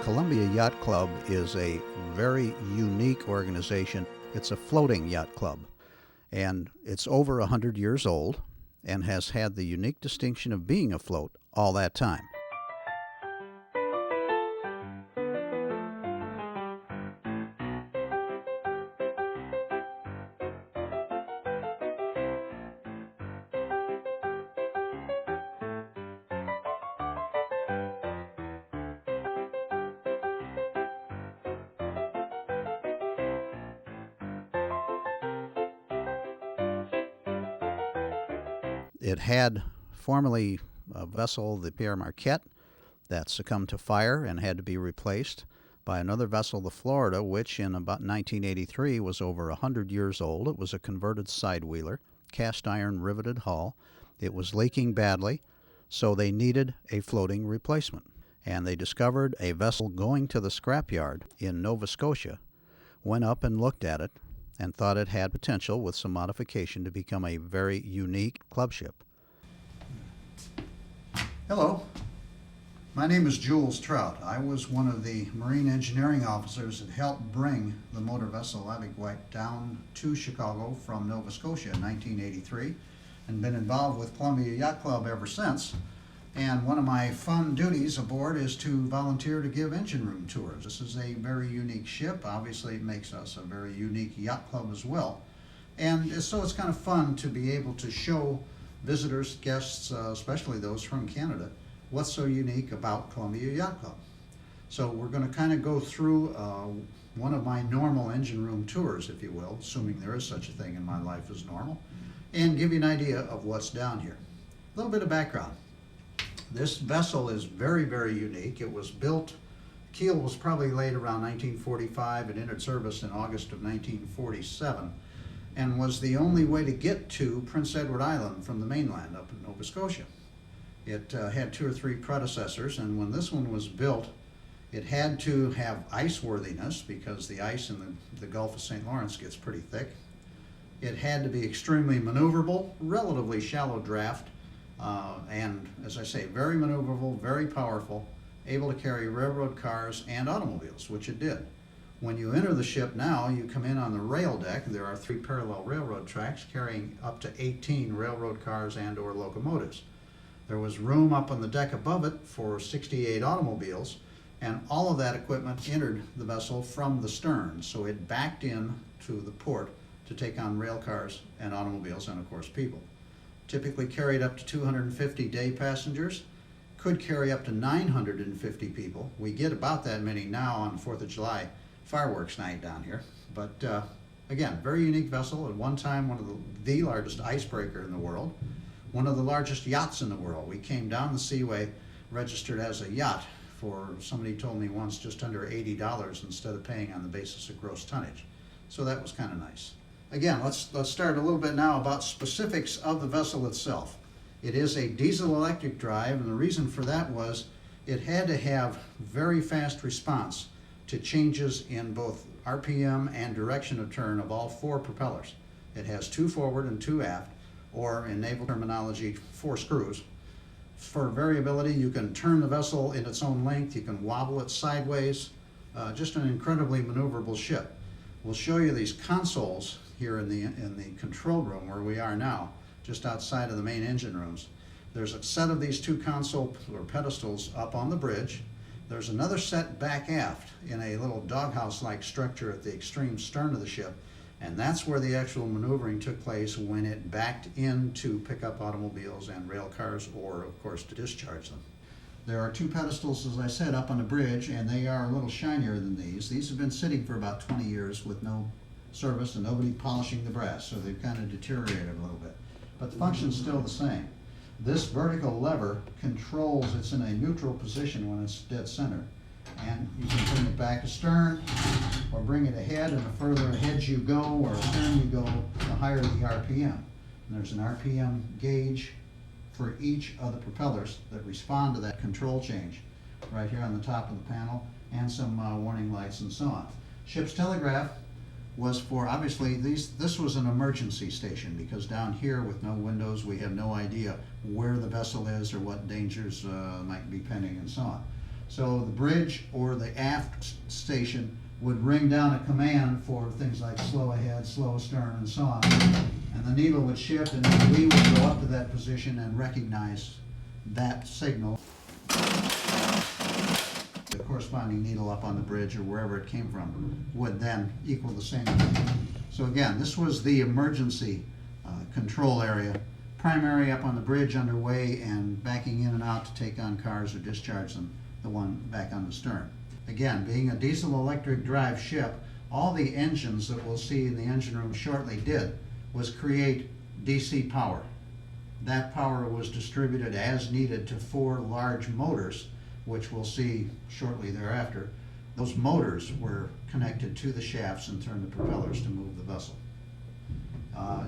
Columbia Yacht Club is a very unique organization. It's a floating yacht club, and it's over 100 years old and has had the unique distinction of being afloat all that time. It had formerly a vessel, the Pierre Marquette, that succumbed to fire and had to be replaced by another vessel, the Florida, which in about 1983 was over 100 years old. It was a converted sidewheeler, cast iron riveted hull. It was leaking badly, so they needed a floating replacement. And they discovered a vessel going to the scrapyard in Nova Scotia, went up and looked at it, and thought it had potential with some modification to become a very unique club ship. Hello, my name is Jules Trout. I was one of the marine engineering officers that helped bring the motor vessel Abbey down to Chicago from Nova Scotia in 1983 and been involved with Columbia Yacht Club ever since. And one of my fun duties aboard is to volunteer to give engine room tours. This is a very unique ship. Obviously, it makes us a very unique yacht club as well. And so it's kind of fun to be able to show visitors, guests, especially those from Canada, what's so unique about Columbia Yacht Club. So we're going to kind of go through one of my normal engine room tours, if you will, assuming there is such a thing in my life as normal, and give you an idea of what's down here. A little bit of background. This vessel is very, very unique. It was built, keel was probably laid around 1945 and entered service in August of 1947, and was the only way to get to Prince Edward Island from the mainland up in Nova Scotia. It had 2 or 3 predecessors, and when this one was built, it had to have ice worthiness because the ice in the Gulf of St. Lawrence gets pretty thick. It had to be extremely maneuverable, relatively shallow draft, and as I say, very maneuverable, very powerful, able to carry railroad cars and automobiles, which it did. When you enter the ship now, you come in on the rail deck. There are 3 parallel railroad tracks carrying up to 18 railroad cars and or locomotives. There was room up on the deck above it for 68 automobiles, and all of that equipment entered the vessel from the stern, so it backed in to the port to take on rail cars and automobiles and of course people. Typically carried up to 250 day passengers, could carry up to 950 people. We get about that many now on 4th of July fireworks night down here. But again, very unique vessel. At one time, one of the largest icebreaker in the world, one of the largest yachts in the world. We came down the seaway, registered as a yacht for, somebody told me once, just under $80 instead of paying on the basis of gross tonnage. So that was kind of nice. Again, let's start a little bit now about specifics of the vessel itself. It is a diesel-electric drive, and the reason for that was it had to have very fast response to changes in both RPM and direction of turn of all 4 propellers. It has 2 forward and 2 aft, or in naval terminology, 4 screws. For variability, you can turn the vessel in its own length, you can wobble it sideways, just an incredibly maneuverable ship. We'll show you these consoles here in the control room where we are now, just outside of the main engine rooms. There's a set of these 2 console or pedestals up on the bridge. There's another set back aft in a little doghouse-like structure at the extreme stern of the ship, and that's where the actual maneuvering took place when it backed in to pick up automobiles and rail cars, or of course to discharge them. There are 2 pedestals, as I said, up on the bridge, and they are a little shinier than these. These have been sitting for about 20 years with no service and nobody polishing the brass, so they've kind of deteriorated a little bit. But the function's still the same. This vertical lever controls, it's in a neutral position when it's dead center. And you can bring it back astern, or bring it ahead, and the further ahead you go, or astern you go, the higher the RPM. And there's an RPM gauge for each of the propellers that respond to that control change, right here on the top of the panel, and some warning lights and so on. Ship's telegraph was for, obviously, this was an emergency station, because down here with no windows, we have no idea where the vessel is or what dangers might be pending and so on. So the bridge or the aft station would ring down a command for things like slow ahead, slow astern, and so on. And the needle would shift, and then we would go up to that position and recognize that signal. The corresponding needle up on the bridge or wherever it came from would then equal the same. So again, this was the emergency control area. Primary up on the bridge underway and backing in and out to take on cars or discharge them, the one back on the stern. Again, being a diesel electric drive ship, all the engines that we'll see in the engine room shortly did was create DC power. That power was distributed as needed to 4 large motors, which we'll see shortly thereafter. Those motors were connected to the shafts and turned the propellers to move the vessel.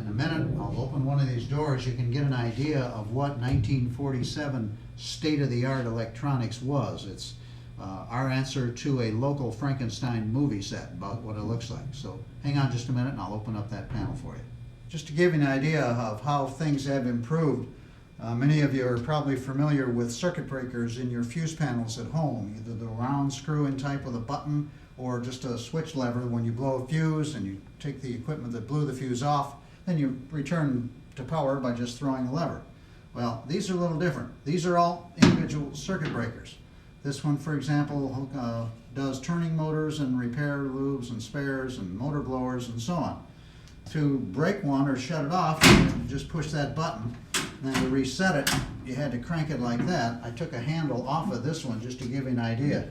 In a minute, I'll open one of these doors. You can get an idea of what 1947 state-of-the-art electronics was. It's our answer to a local Frankenstein movie set, about what it looks like. So hang on just a minute and I'll open up that panel for you. Just to give you an idea of how things have improved, many of you are probably familiar with circuit breakers in your fuse panels at home, either the round screw-in type with a button or just a switch lever. When you blow a fuse and you take the equipment that blew the fuse off, then you return to power by just throwing a lever. Well, these are a little different. These are all individual circuit breakers. This one, for example, does turning motors and repair lubes and spares and motor blowers and so on. To break one or shut it off, you just push that button. And then to reset it, you had to crank it like that. I took a handle off of this one just to give you an idea.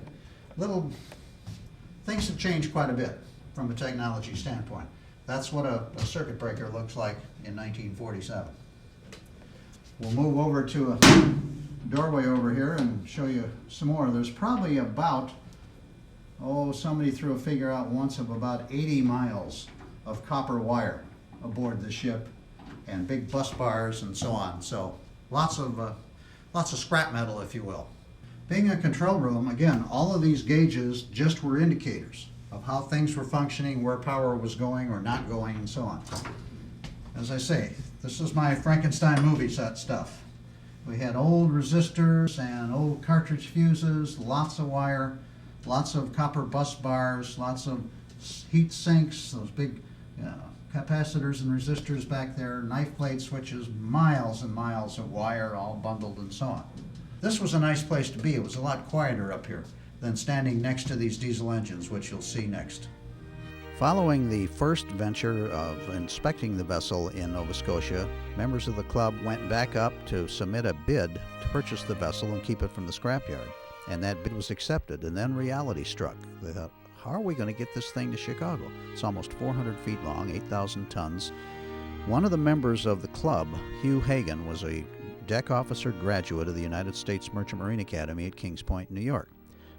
Things have changed quite a bit from a technology standpoint. That's what a circuit breaker looks like in 1947. We'll move over to a doorway over here and show you some more. There's probably about, somebody threw a figure out once of about 80 miles of copper wire aboard the ship and big bus bars and so on. So lots of scrap metal, if you will. Being a control room, again, all of these gauges just were indicators of how things were functioning, where power was going or not going, and so on. As I say, this is my Frankenstein movie set stuff. We had old resistors and old cartridge fuses, lots of wire, lots of copper bus bars, lots of heat sinks, those big capacitors and resistors back there, knife blade switches, miles and miles of wire all bundled and so on. This was a nice place to be. It was a lot quieter up here than standing next to these diesel engines, which you'll see next. Following the first venture of inspecting the vessel in Nova Scotia, members of the club went back up to submit a bid to purchase the vessel and keep it from the scrapyard. And that bid was accepted, and then reality struck. They thought, how are we going to get this thing to Chicago? It's almost 400 feet long, 8,000 tons. One of the members of the club, Hugh Hagan, was a deck officer graduate of the United States Merchant Marine Academy at Kings Point, New York.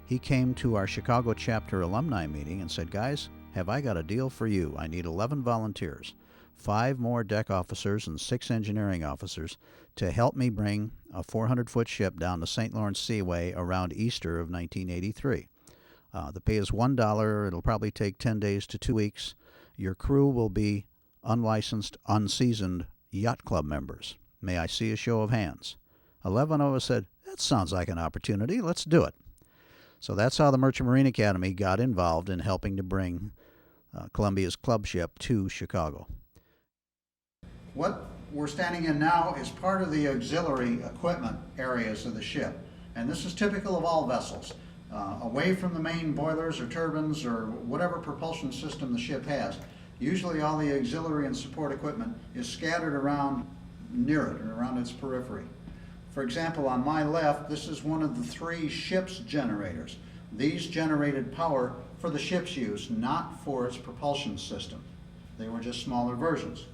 He came to our Chicago chapter alumni meeting and said, guys, have I got a deal for you. I need 11 volunteers, 5 more deck officers and 6 engineering officers to help me bring a 400-foot ship down the St. Lawrence Seaway around Easter of 1983. The pay is $1. It'll probably take 10 days to 2 weeks. Your crew will be unlicensed, unseasoned yacht club members. May I see a show of hands? 11 of us said, that sounds like an opportunity. Let's do it. So that's how the Merchant Marine Academy got involved in helping to bring Columbia's club ship to Chicago. What we're standing in now is part of the auxiliary equipment areas of the ship. And this is typical of all vessels. Away from the main boilers or turbines or whatever propulsion system the ship has, usually all the auxiliary and support equipment is scattered around near it or around its periphery. For example, on my left, this is one of the 3 ship's generators. These generated power for the ship's use, not for its propulsion system. They were just smaller versions.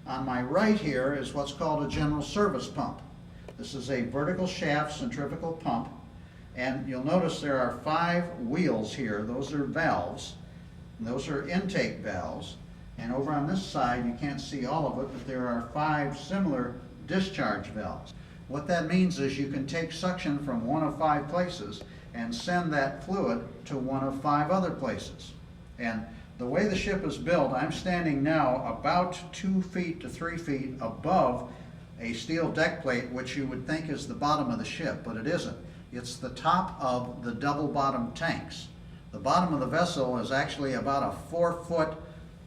On my right here is what's called a general service pump. This is a vertical shaft centrifugal pump, and you'll notice there are 5 wheels here. Those are valves. Those are intake valves. And over on this side, you can't see all of it, but there are 5 similar discharge valves. What that means is you can take suction from one of 5 places and send that fluid to one of 5 other places. And the way the ship is built, I'm standing now about 2 feet to 3 feet above a steel deck plate, which you would think is the bottom of the ship, but it isn't. It's the top of the double bottom tanks. The bottom of the vessel is actually about a 4-foot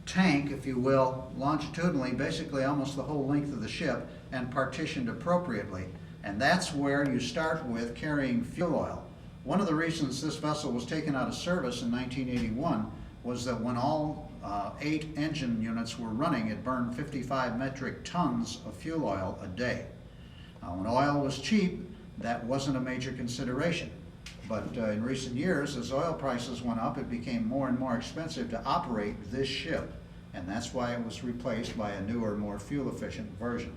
tank, if you will, longitudinally, basically almost the whole length of the ship, and partitioned appropriately. And that's where you start with carrying fuel oil. One of the reasons this vessel was taken out of service in 1981 was that when all 8 engine units were running, it burned 55 metric tons of fuel oil a day. When oil was cheap, that wasn't a major consideration. But in recent years, as oil prices went up, it became more and more expensive to operate this ship. And that's why it was replaced by a newer, more fuel-efficient version.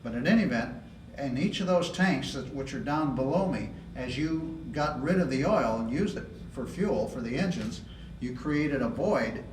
But in any event, in each of those tanks, which are down below me, as you got rid of the oil and used it for fuel for the engines, you created a void,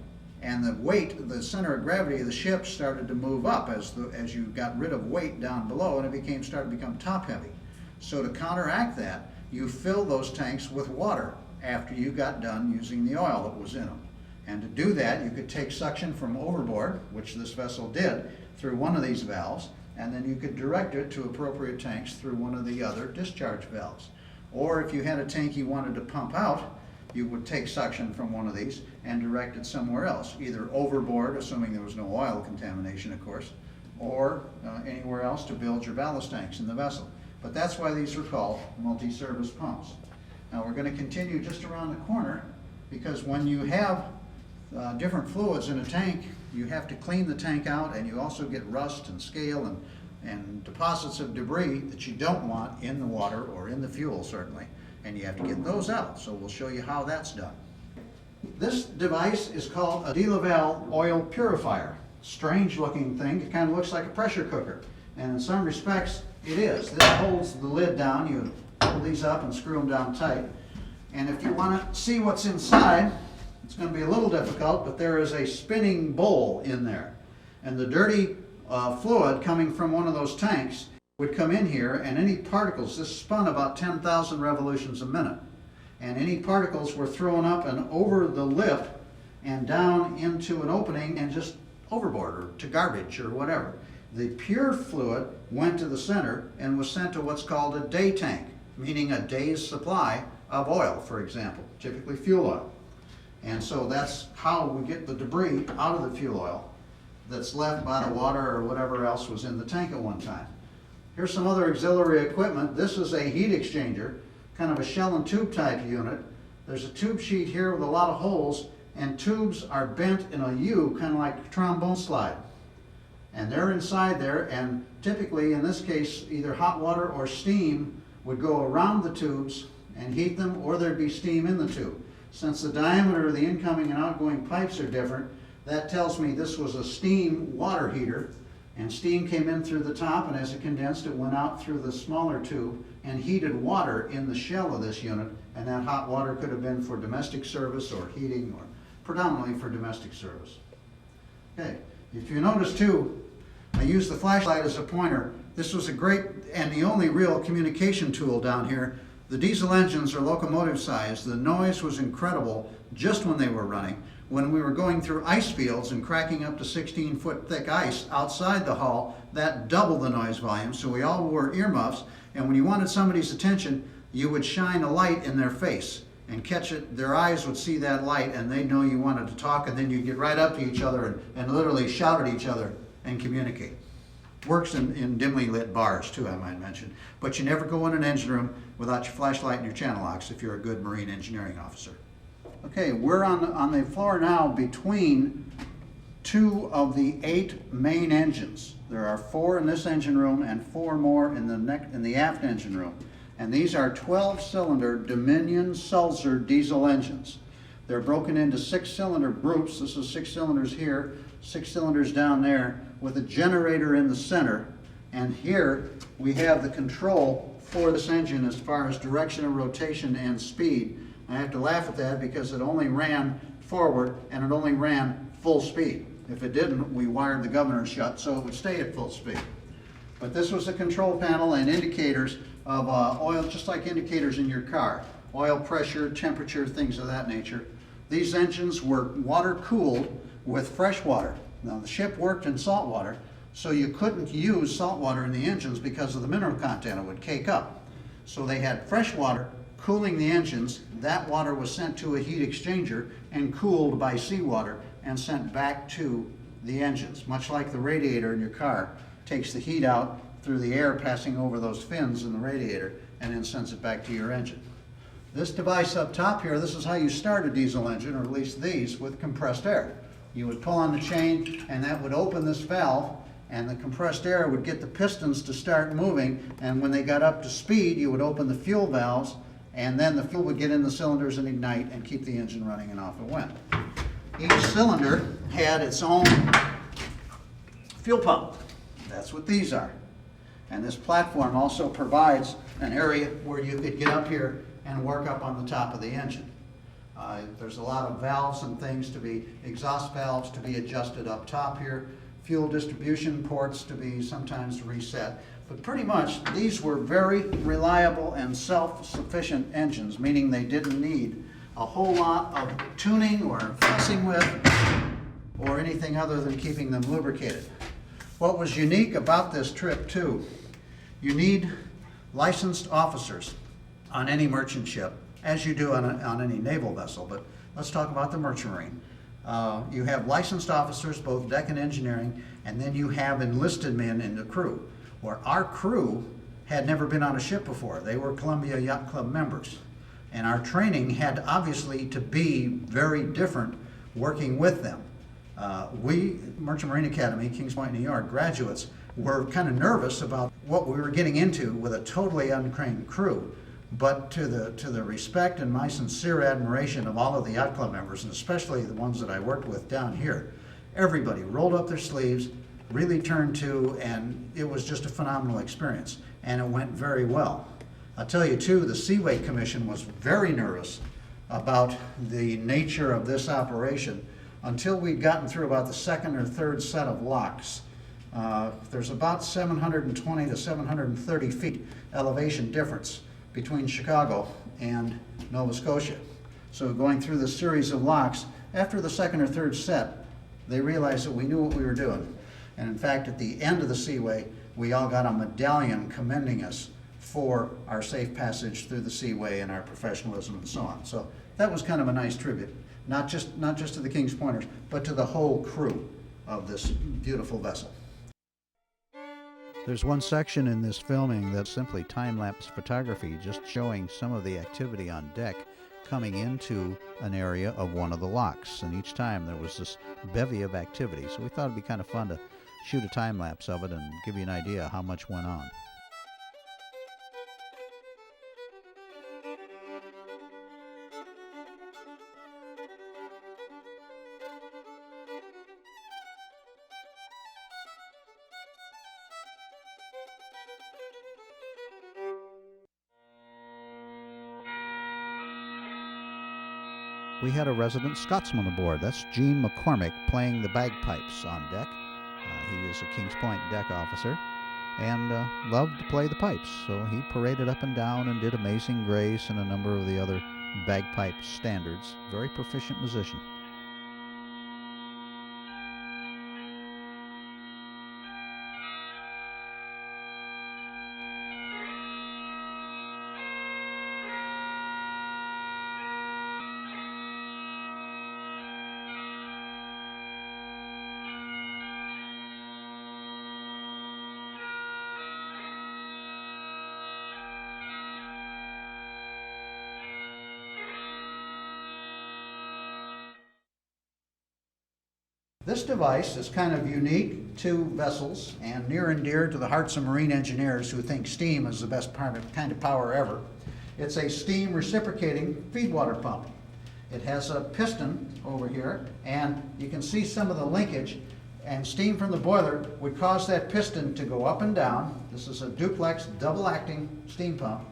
and the weight, the center of gravity of the ship started to move up as you got rid of weight down below, and it started to become top-heavy. So to counteract that, you fill those tanks with water after you got done using the oil that was in them. And to do that, you could take suction from overboard, which this vessel did, through one of these valves, and then you could direct it to appropriate tanks through one of the other discharge valves. Or if you had a tank you wanted to pump out, you would take suction from one of these and direct it somewhere else, either overboard, assuming there was no oil contamination, of course, or anywhere else to build your ballast tanks in the vessel. But that's why these are called multi-service pumps. Now we're going to continue just around the corner, because when you have different fluids in a tank, you have to clean the tank out, and you also get rust and scale and deposits of debris that you don't want in the water or in the fuel, certainly. And you have to get those out. So we'll show you how that's done. This device is called a De Laval oil purifier. Strange looking thing. It kind of looks like a pressure cooker. And in some respects, it is. This holds the lid down. You pull these up and screw them down tight. And if you want to see what's inside, it's going to be a little difficult, but there is a spinning bowl in there. And the dirty fluid coming from one of those tanks would come in here, and any particles, this spun about 10,000 revolutions a minute, and any particles were thrown up and over the lip and down into an opening and just overboard or to garbage or whatever. The pure fluid went to the center and was sent to what's called a day tank, meaning a day's supply of oil, for example, typically fuel oil. And so that's how we get the debris out of the fuel oil that's left by the water or whatever else was in the tank at one time. Here's some other auxiliary equipment. This is a heat exchanger, kind of a shell and tube type unit. There's a tube sheet here with a lot of holes, and tubes are bent in a U, kind of like a trombone slide. And they're inside there, and typically, in this case, either hot water or steam would go around the tubes and heat them, or there'd be steam in the tube. Since the diameter of the incoming and outgoing pipes are different, that tells me this was a steam water heater, and steam came in through the top, and as it condensed, it went out through the smaller tube and heated water in the shell of this unit, and that hot water could have been for domestic service or heating, or predominantly for domestic service. Okay, if you notice too, I used the flashlight as a pointer. This was a great and the only real communication tool down here. The diesel engines are locomotive size. The noise was incredible just when they were running. When we were going through ice fields and cracking up to 16-foot thick ice outside the hull, that doubled the noise volume, so we all wore earmuffs, and when you wanted somebody's attention, you would shine a light in their face and catch it. Their eyes would see that light, and they'd know you wanted to talk, and then you'd get right up to each other and literally shout at each other and communicate. Works in dimly lit bars too, I might mention. But you never go in an engine room without your flashlight and your channel locks if you're a good marine engineering officer. Okay, we're on the floor now between 2 of the 8 main engines. There are 4 in this engine room and 4 more in the aft engine room. And these are 12-cylinder Dominion Sulzer diesel engines. They're broken into 6-cylinder groups. This is 6 cylinders here, 6 cylinders down there, with a generator in the center. And here we have the control for this engine as far as direction of rotation and speed. I have to laugh at that because it only ran forward and it only ran full speed. If it didn't, we wired the governor shut so it would stay at full speed. But this was a control panel and indicators of oil, just like indicators in your car. Oil pressure, temperature, things of that nature. These engines were water cooled with fresh water. Now the ship worked in salt water, so you couldn't use salt water in the engines because of the mineral content. It would cake up. So they had fresh water cooling the engines. That water was sent to a heat exchanger and cooled by seawater and sent back to the engines, much like the radiator in your car takes the heat out through the air passing over those fins in the radiator and then sends it back to your engine. This device up top here, this is how you start a diesel engine, or at least these, with compressed air. You would pull on the chain and that would open this valve, and the compressed air would get the pistons to start moving, and when they got up to speed you would open the fuel valves, and then the fuel would get in the cylinders and ignite and keep the engine running, and off it went. Each cylinder had its own fuel pump. That's what these are. And this platform also provides an area where you could get up here and work up on the top of the engine. There's a lot of valves and things to be, exhaust valves to be adjusted up top here, fuel distribution ports to be sometimes reset. But pretty much these were very reliable and self-sufficient engines, meaning they didn't need a whole lot of tuning or fussing with or anything other than keeping them lubricated. What was unique about this trip too, you need licensed officers on any merchant ship, as you do on any naval vessel, but let's talk about the merchant marine. You have licensed officers, both deck and engineering, and then you have enlisted men in the crew, where our crew had never been on a ship before. They were Columbia Yacht Club members. And our training had obviously to be very different working with them. We, Merchant Marine Academy, Kings Point, New York, graduates, were kind of nervous about what we were getting into with a totally untrained crew. But to the respect and my sincere admiration of all of the yacht club members, and especially the ones that I worked with down here, everybody rolled up their sleeves, really turned to, and it was just a phenomenal experience. And it went very well. I'll tell you too, the Seaway Commission was very nervous about the nature of this operation until we'd gotten through about the second or third set of locks. There's about 720 to 730 feet elevation difference between Chicago and Nova Scotia. So going through this series of locks, after the second or third set, they realized that we knew what we were doing. And in fact, at the end of the Seaway, we all got a medallion commending us for our safe passage through the Seaway and our professionalism and so on. So that was kind of a nice tribute, not just to the Kings Pointers, but to the whole crew of this beautiful vessel. There's one section in this filming that's simply time-lapse photography, just showing some of the activity on deck coming into an area of one of the locks. And each time there was this bevy of activity. So we thought it'd be kind of fun to shoot a time-lapse of it and give you an idea how much went on. We had a resident Scotsman aboard. That's Gene McCormick playing the bagpipes on deck. He is a Kings Point deck officer and loved to play the pipes. So he paraded up and down and did Amazing Grace and a number of the other bagpipe standards. Very proficient musician. This device is kind of unique to vessels and near and dear to the hearts of marine engineers who think steam is the best kind of power ever. It's a steam reciprocating feed water pump. It has a piston over here, and you can see some of the linkage, and steam from the boiler would cause that piston to go up and down. This is a duplex double-acting steam pump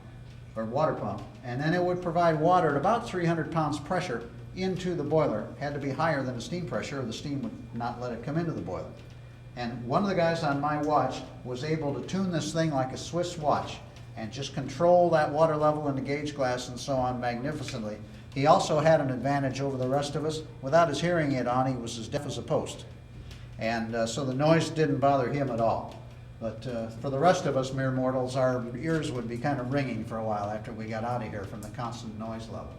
or water pump, and then it would provide water at about 300 pounds pressure into the boiler. Had to be higher than the steam pressure, or the steam would not let it come into the boiler. And one of the guys on my watch was able to tune this thing like a Swiss watch and just control that water level in the gauge glass and so on magnificently. He also had an advantage over the rest of us. Without his hearing aid on, he was as deaf as a post. And so the noise didn't bother him at all. But for the rest of us mere mortals, our ears would be kind of ringing for a while after we got out of here from the constant noise level.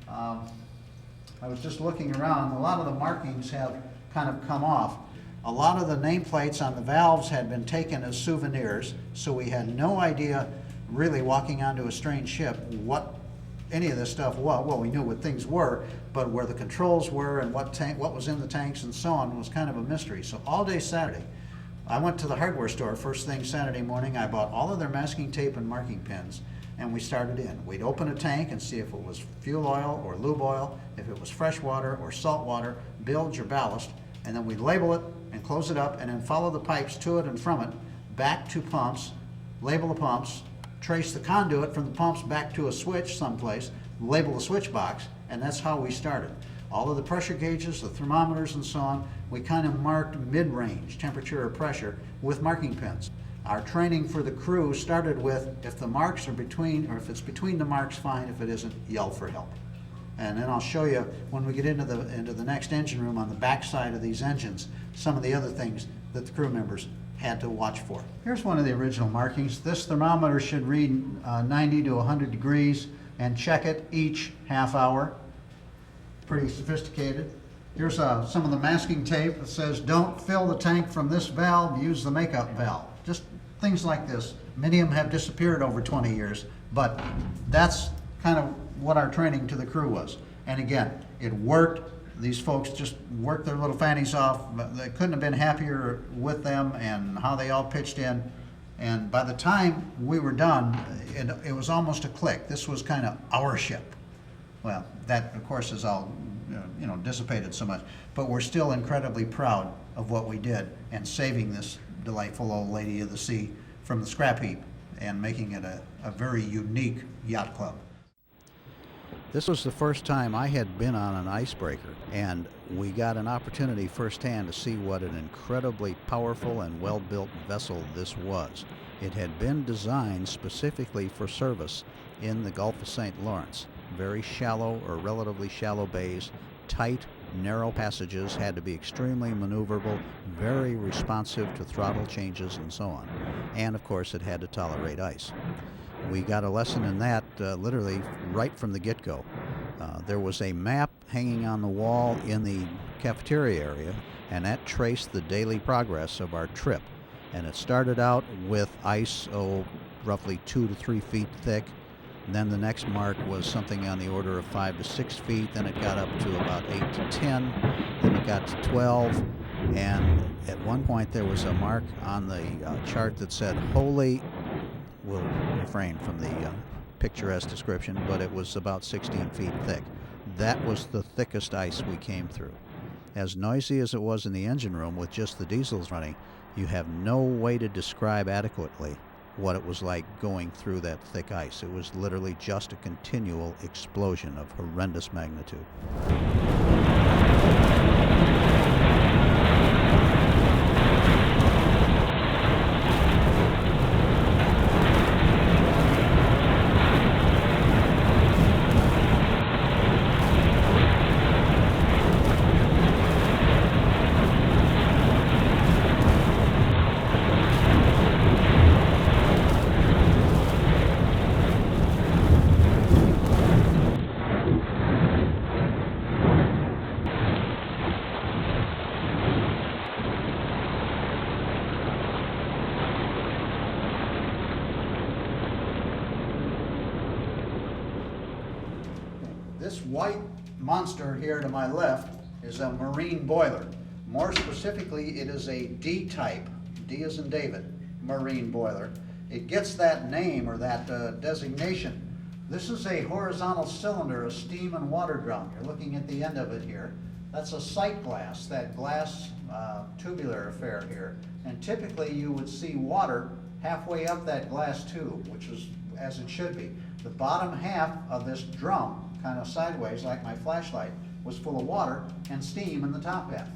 I was just looking around. A lot of the markings have kind of come off. A lot of the nameplates on the valves had been taken as souvenirs, so we had no idea, really walking onto a strange ship, what any of this stuff was. Well, we knew what things were, but where the controls were and what was in the tanks and so on was kind of a mystery. So all day Saturday, I went to the hardware store first thing Saturday morning. I bought all of their masking tape and marking pins, and we started in. We'd open a tank and see if it was fuel oil or lube oil, if it was fresh water or salt water, bilge or ballast, and then we'd label it and close it up and then follow the pipes to it and from it back to pumps, label the pumps, trace the conduit from the pumps back to a switch someplace, label the switch box, and that's how we started. All of the pressure gauges, the thermometers and so on, we kind of marked mid-range, temperature or pressure, with marking pins. Our training for the crew started with, if the marks are between, or if it's between the marks, fine. If it isn't, yell for help. And then I'll show you, when we get into the next engine room, on the back side of these engines, some of the other things that the crew members had to watch for. Here's one of the original markings. This thermometer should read 90 to 100 degrees and check it each half hour. Pretty sophisticated. Here's some of the masking tape that says, don't fill the tank from this valve, use the makeup valve. Just things like this. Many of them have disappeared over 20 years, but that's kind of what our training to the crew was. And again, it worked. These folks just worked their little fannies off. They couldn't have been happier with them and how they all pitched in. And by the time we were done, it was almost a click. This was kind of our ship. Well, that of course is all dissipated so much, but we're still incredibly proud of what we did and saving this delightful old lady of the sea from the scrap heap and making it a very unique yacht club. This was the first time I had been on an icebreaker, and we got an opportunity firsthand to see what an incredibly powerful and well-built vessel this was. It had been designed specifically for service in the Gulf of St. Lawrence. Very shallow or relatively shallow bays, tight, narrow passages, had to be extremely maneuverable, very responsive to throttle changes and so on. And of course it had to tolerate ice. We got a lesson in that literally right from the get-go. There was a map hanging on the wall in the cafeteria area, and that traced the daily progress of our trip. And it started out with ice, roughly 2 to 3 feet thick. And then the next mark was something on the order of 5 to 6 feet. Then it got up to about 8 to 10. Then it got to 12. And at one point there was a mark on the chart that said, "Holy," we'll refrain from the picturesque description, but it was about 16 feet thick. That was the thickest ice we came through. As noisy as it was in the engine room with just the diesels running, you have no way to describe adequately what it was like going through that thick ice. It was literally just a continual explosion of horrendous magnitude. This white monster here to my left is a marine boiler. More specifically, it is a D-type, D as in David, marine boiler. It gets that name or that designation. This is a horizontal cylinder, a steam and water drum. You're looking at the end of it here. That's a sight glass, that glass tubular affair here. And typically you would see water halfway up that glass tube, which is as it should be. The bottom half of this drum, kind of sideways like my flashlight, was full of water and steam in the top half.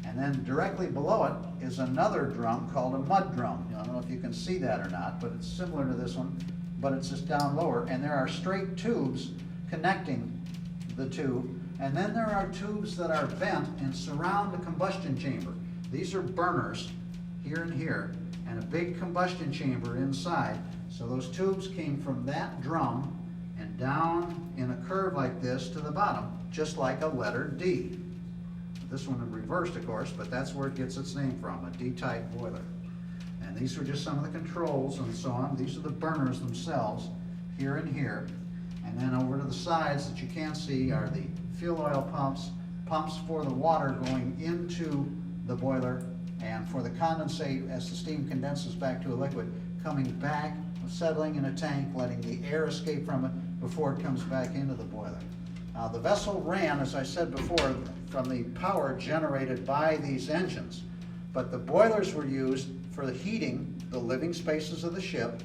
And then directly below it is another drum called a mud drum. I don't know if you can see that or not, but it's similar to this one, but it's just down lower. And there are straight tubes connecting the two. And then there are tubes that are bent and surround the combustion chamber. These are burners here and here. and a big combustion chamber inside. So those tubes came from that drum and down in a curve like this to the bottom, just like a letter D. This one in reversed, of course, but that's where it gets its name from, a D-type boiler. And these are just some of the controls and so on. These are the burners themselves, here and here. And then over to the sides that you can't see are the fuel oil pumps, pumps for the water going into the boiler, and for the condensate as the steam condenses back to a liquid, coming back, settling in a tank, letting the air escape from it before it comes back into the boiler. The vessel ran, as I said before, from the power generated by these engines, but the boilers were used for the heating the living spaces of the ship,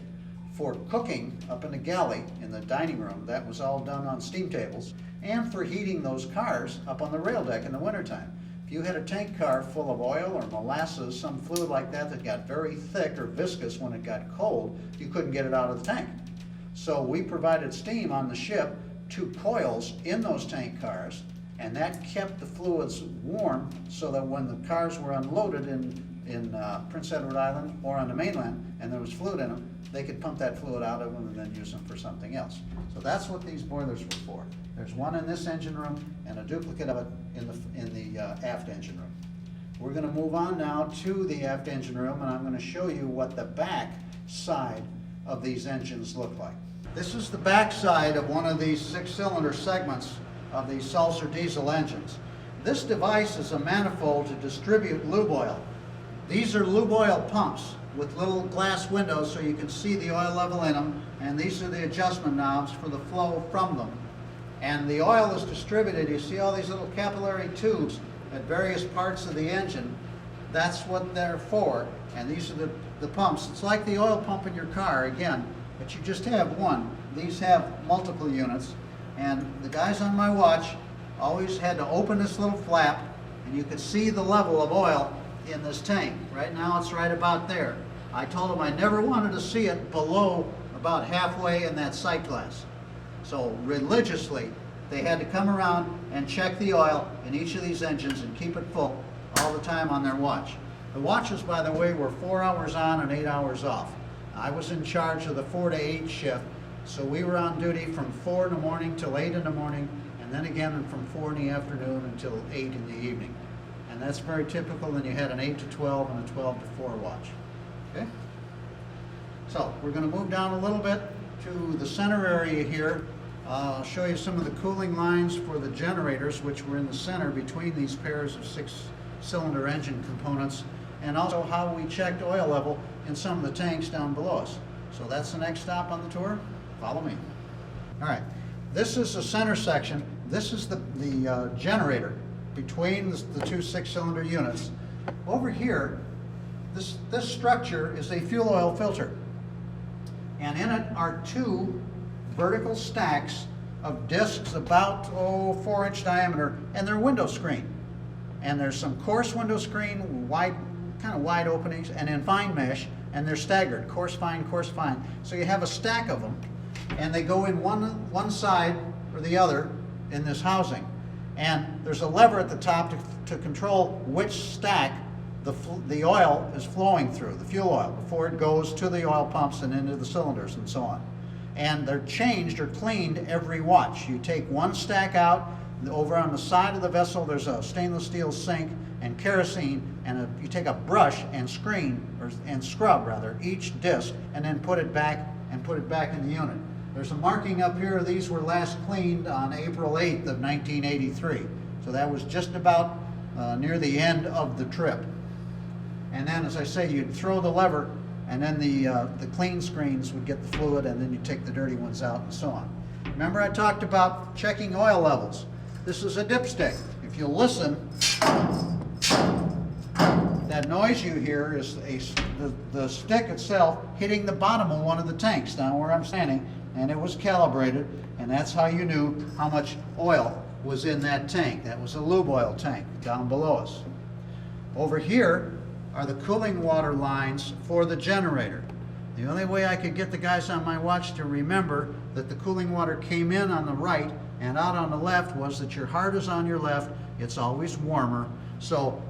for cooking up in the galley in the dining room, that was all done on steam tables, and for heating those cars up on the rail deck in the wintertime. If you had a tank car full of oil or molasses, some fluid like that that got very thick or viscous when it got cold, you couldn't get it out of the tank. So we provided steam on the ship, 2 coils in those tank cars, and that kept the fluids warm so that when the cars were unloaded in Prince Edward Island or on the mainland and there was fluid in them, they could pump that fluid out of them and then use them for something else. So that's what these boilers were for. There's one in this engine room and a duplicate of it in the aft engine room. We're going to move on now to the aft engine room, and I'm going to show you what the back side of these engines look like. This is the back side of one of these 6-cylinder segments of these Sulzer diesel engines. This device is a manifold to distribute lube oil. These are lube oil pumps with little glass windows so you can see the oil level in them, and these are the adjustment knobs for the flow from them. And the oil is distributed. You see all these little capillary tubes at various parts of the engine. That's what they're for, and these are the pumps. It's like the oil pump in your car, again, but you just have one. These have multiple units, and the guys on my watch always had to open this little flap, and you could see the level of oil in this tank. Right now it's right about there. I told them I never wanted to see it below about halfway in that sight glass. So religiously they had to come around and check the oil in each of these engines and keep it full all the time on their watch. The watches, by the way, were 4 hours on and 8 hours off. I was in charge of the 4 to 8 shift, so we were on duty from 4 in the morning till 8 in the morning, and then again from 4 in the afternoon until 8 in the evening. And that's very typical. Then you had an 8 to 12 and a 12 to 4 watch. Okay? So we're going to move down a little bit to the center area here. I'll show you some of the cooling lines for the generators, which were in the center between these pairs of 6-cylinder engine components, and also how we checked oil level in some of the tanks down below us. So that's the next stop on the tour. Follow me. All right, this is the center section. This is the generator between the 2 6-cylinder units. Over here, this structure is a fuel oil filter, and in it are 2 vertical stacks of discs about 4-inch diameter, and they're window screen. And there's some coarse window screen, kind of wide openings, and then fine mesh, and they're staggered, coarse, fine, coarse, fine. So you have a stack of them, and they go in one side or the other in this housing. And there's a lever at the top to control which stack the oil is flowing through, the fuel oil, before it goes to the oil pumps and into the cylinders and so on. And they're changed or cleaned every watch. You take one stack out. Over on the side of the vessel there's a stainless steel sink and kerosene, and you take a brush and scrub each disc, and then put it back in the unit. There's a marking up here. These were last cleaned on April 8th of 1983. So that was just about near the end of the trip. And then, as I say, you'd throw the lever, and then the clean screens would get the fluid, and then you take the dirty ones out and so on. Remember I talked about checking oil levels. This is a dipstick. If you listen, that noise you hear is the stick itself hitting the bottom of one of the tanks down where I'm standing, and it was calibrated, and that's how you knew how much oil was in that tank. That was a lube oil tank down below us. Over here are the cooling water lines for the generator. The only way I could get the guys on my watch to remember that the cooling water came in on the right and out on the left was that your heart is on your left. It's always warmer. So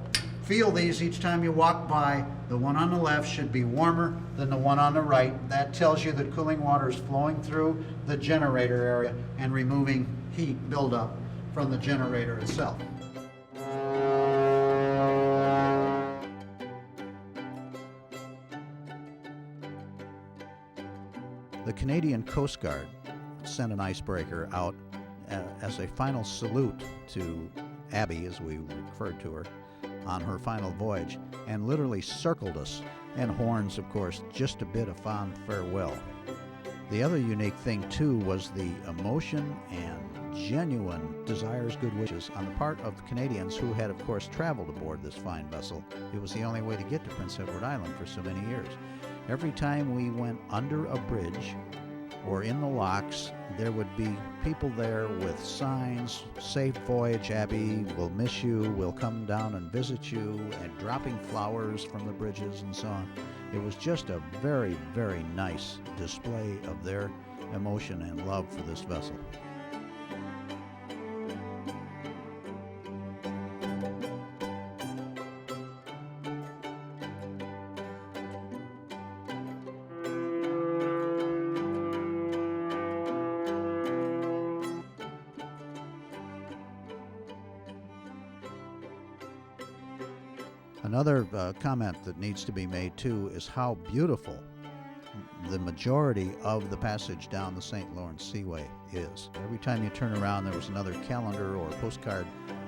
feel these each time you walk by. The one on the left should be warmer than the one on the right. That tells you that cooling water is flowing through the generator area and removing heat buildup from the generator itself. The Canadian Coast Guard sent an icebreaker out as a final salute to Abbey, as we referred to her, on her final voyage, and literally circled us, and horns, of course, just a bit of fond farewell. The other unique thing, too, was the emotion and genuine desires, good wishes on the part of the Canadians who had, of course, traveled aboard this fine vessel. It was the only way to get to Prince Edward Island for so many years. Every time we went under a bridge or in the locks, there would be people there with signs, "Safe voyage, Abbey, we'll miss you, we'll come down and visit you," and dropping flowers from the bridges and so on. It was just a very, very nice display of their emotion and love for this vessel. Another comment that needs to be made too is how beautiful the majority of the passage down the St. Lawrence Seaway is. Every time you turn around, there was another calendar or postcard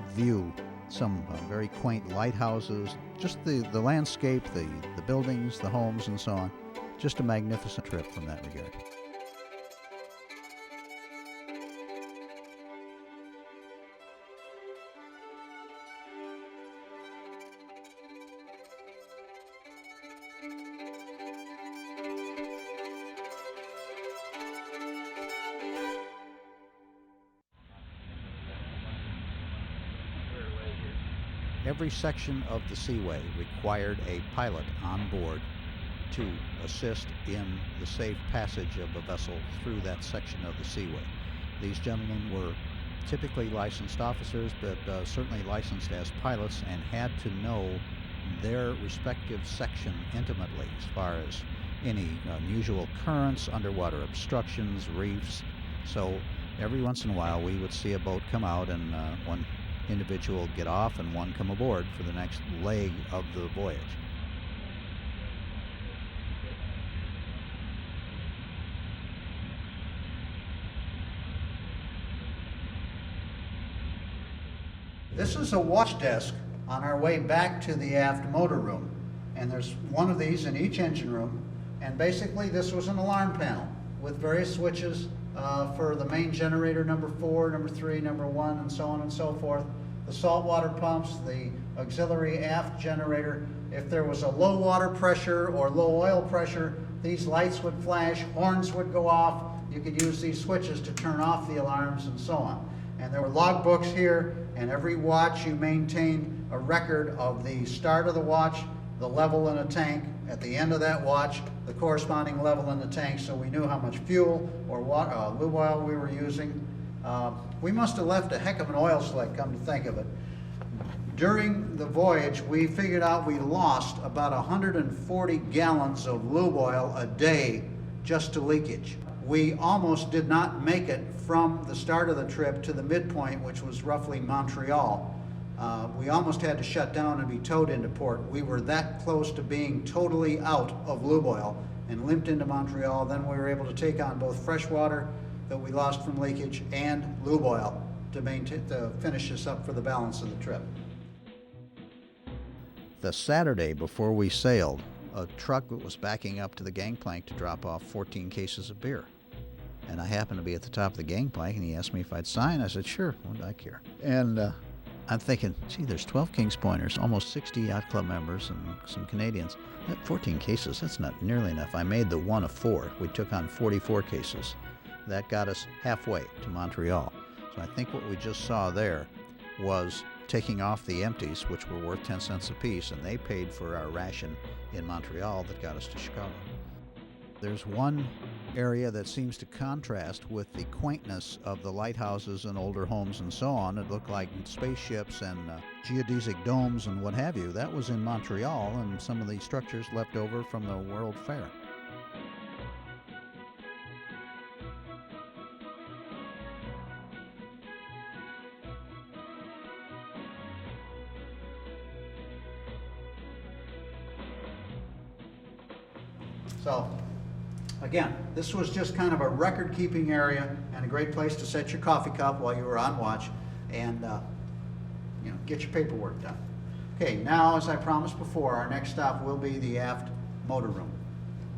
view, some very quaint lighthouses, just the landscape, the buildings, the homes, and so on. Just a magnificent trip from that regard. Every section of the Seaway required a pilot on board to assist in the safe passage of a vessel through that section of the Seaway. These gentlemen were typically licensed officers, but certainly licensed as pilots, and had to know their respective section intimately as far as any unusual currents, underwater obstructions, reefs. So every once in a while we would see a boat come out and one individual get off and one come aboard for the next leg of the voyage. This is a watch desk on our way back to the aft motor room, and there's one of these in each engine room, and basically this was an alarm panel with various switches for the main generator, number 4, number 3, number 1, and so on and so forth. The saltwater pumps, the auxiliary aft generator. If there was a low water pressure or low oil pressure, these lights would flash, horns would go off. You could use these switches to turn off the alarms and so on. And there were logbooks here, and every watch you maintained a record of the start of the watch, the level in a tank, at the end of that watch, the corresponding level in the tank, so we knew how much fuel or lube oil we were using. We must have left a heck of an oil slick, come to think of it. During the voyage, we figured out we lost about 140 gallons of lube oil a day just to leakage. We almost did not make it from the start of the trip to the midpoint, which was roughly Montreal. We almost had to shut down and be towed into port. We were that close to being totally out of lube oil and limped into Montreal. Then we were able to take on both fresh water that we lost from leakage and lube oil to finish this up for the balance of the trip. The Saturday before we sailed, a truck was backing up to the gangplank to drop off 14 cases of beer. And I happened to be at the top of the gangplank, and he asked me if I'd sign. I said, sure, what do I care? And I'm thinking, gee, there's 12 Kings Pointers, almost 60 yacht club members, and some Canadians. 14 cases, that's not nearly enough. I made the one of 4. We took on 44 cases. That got us halfway to Montreal. So I think what we just saw there was taking off the empties, which were worth 10 cents apiece, and they paid for our ration in Montreal that got us to Chicago. There's one area that seems to contrast with the quaintness of the lighthouses and older homes and so on. It looked like spaceships and geodesic domes and what have you. That was in Montreal, and some of the structures left over from the World Fair. So, again, this was just kind of a record-keeping area and a great place to set your coffee cup while you were on watch and get your paperwork done. Okay, now, as I promised before, our next stop will be the aft motor room.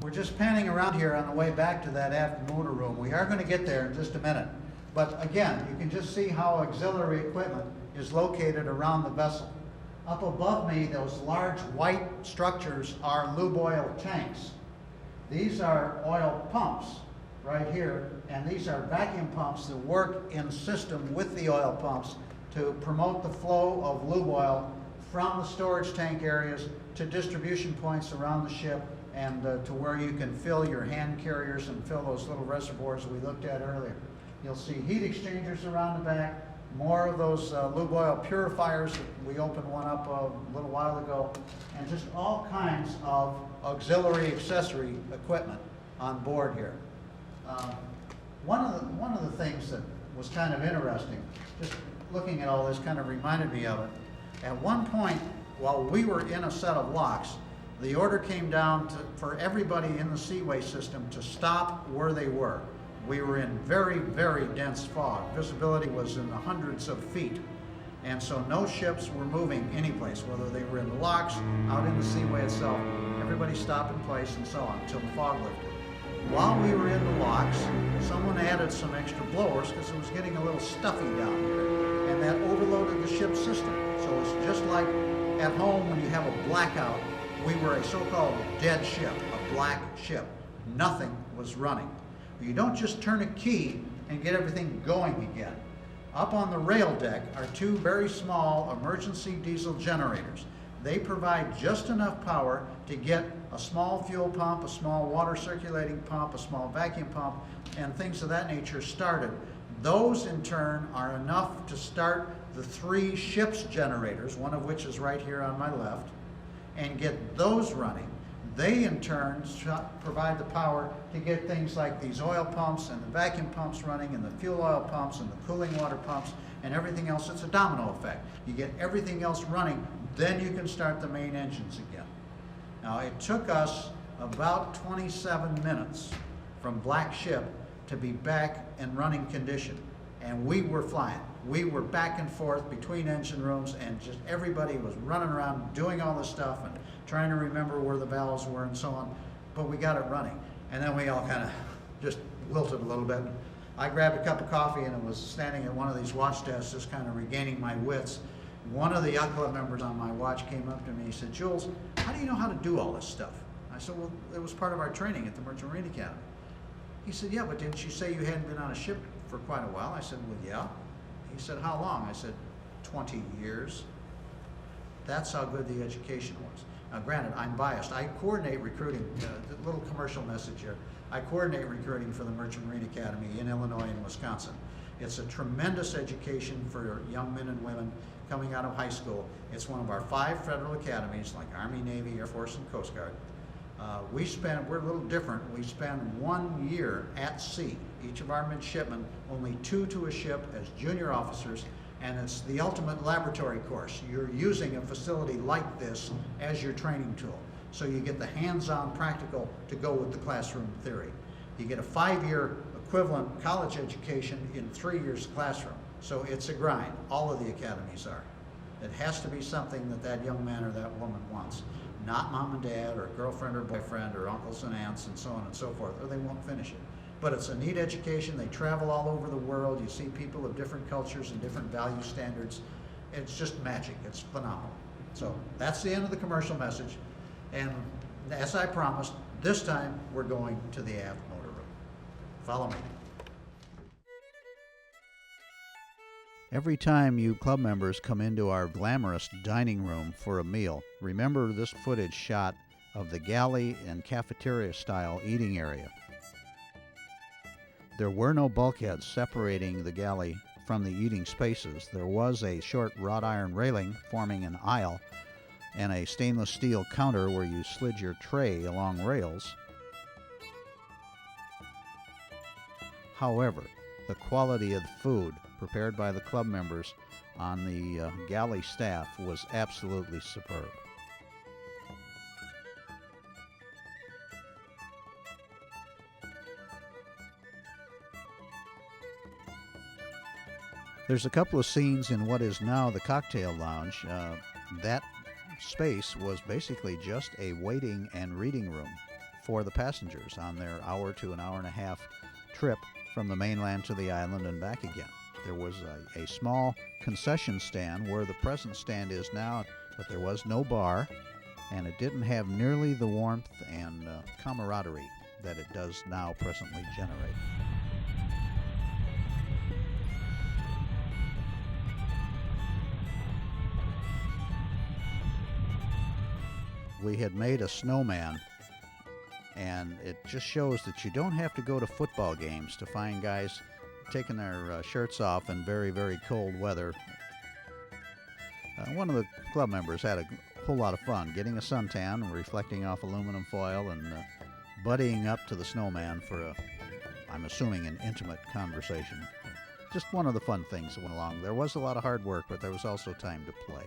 We're just panning around here on the way back to that aft motor room. We are going to get there in just a minute. But again, you can just see how auxiliary equipment is located around the vessel. Up above me, those large white structures are lube oil tanks. These are oil pumps right here, and these are vacuum pumps that work in system with the oil pumps to promote the flow of lube oil from the storage tank areas to distribution points around the ship and to where you can fill your hand carriers and fill those little reservoirs we looked at earlier. You'll see heat exchangers around the back, more of those lube oil purifiers. We opened one up a little while ago, and just all kinds of auxiliary accessory equipment on board here. One of the things that was kind of interesting, just looking at all this kind of reminded me of it. At one point, while we were in a set of locks, the order came down for everybody in the seaway system to stop where they were. We were in very, very dense fog. Visibility was in the hundreds of feet. And so no ships were moving anyplace, whether they were in the locks, out in the seaway itself. Everybody stopped in place and so on until the fog lifted. While we were in the locks, someone added some extra blowers because it was getting a little stuffy down here, and that overloaded the ship's system. So it's just like at home when you have a blackout. We were a so-called dead ship, a black ship. Nothing was running. You don't just turn a key and get everything going again. Up on the rail deck are two very small emergency diesel generators. They provide just enough power to get a small fuel pump, a small water circulating pump, a small vacuum pump, and things of that nature started. Those in turn are enough to start the three ship's generators, one of which is right here on my left, and get those running. They in turn provide the power to get things like these oil pumps and the vacuum pumps running and the fuel oil pumps and the cooling water pumps and everything else. It's a domino effect. You get everything else running, then you can start the main engines again. Now it took us about 27 minutes from Black Ship to be back in running condition, and we were flying. We were back and forth between engine rooms, and just everybody was running around doing all this stuff and trying to remember where the valves were and so on, but we got it running. And then we all kind of just wilted a little bit. I grabbed a cup of coffee and was standing at one of these watch desks just kind of regaining my wits. One of the yacht club members on my watch came up to me. He said, "Jules, how do you know how to do all this stuff?" I said, "Well, it was part of our training at the Merchant Marine Academy." He said, "Yeah, but didn't you say you hadn't been on a ship for quite a while?" I said, "Well, yeah." He said, "How long?" I said, 20 years. That's how good the education was. Now, granted, I'm biased. I coordinate recruiting, a little commercial message here. I coordinate recruiting for the Merchant Marine Academy in Illinois and Wisconsin. It's a tremendous education for young men and women coming out of high school. It's one of our 5 federal academies, like Army, Navy, Air Force, and Coast Guard. We're a little different. We spend 1 year at sea. Each of our midshipmen, only 2 to a ship as junior officers, and it's the ultimate laboratory course. You're using a facility like this as your training tool. So you get the hands-on practical to go with the classroom theory. You get a 5-year equivalent college education in 3 years classroom. So it's a grind. All of the academies are. It has to be something that that young man or that woman wants. Not mom and dad or girlfriend or boyfriend or uncles and aunts and so on and so forth, or they won't finish it. But it's a neat education. They travel all over the world. You see people of different cultures and different value standards. It's just magic. It's phenomenal. So that's the end of the commercial message. And as I promised, this time we're going to the aft motor room. Follow me. Every time you club members come into our glamorous dining room for a meal, remember this footage shot of the galley and cafeteria style eating area. There were no bulkheads separating the galley from the eating spaces. There was a short wrought iron railing forming an aisle and a stainless steel counter where you slid your tray along rails. However, the quality of the food prepared by the club members on the galley staff was absolutely superb. There's a couple of scenes in what is now the cocktail lounge. That space was basically just a waiting and reading room for the passengers on their hour to an hour and a half trip from the mainland to the island and back again. There was a small concession stand where the present stand is now, but there was no bar, and it didn't have nearly the warmth and camaraderie that it does now presently generate. We had made a snowman, and it just shows that you don't have to go to football games to find guys taking their shirts off in very, very cold weather. One of the club members had a whole lot of fun getting a suntan, reflecting off aluminum foil, and buddying up to the snowman for I'm assuming, an intimate conversation. Just one of the fun things that went along. There was a lot of hard work, but there was also time to play.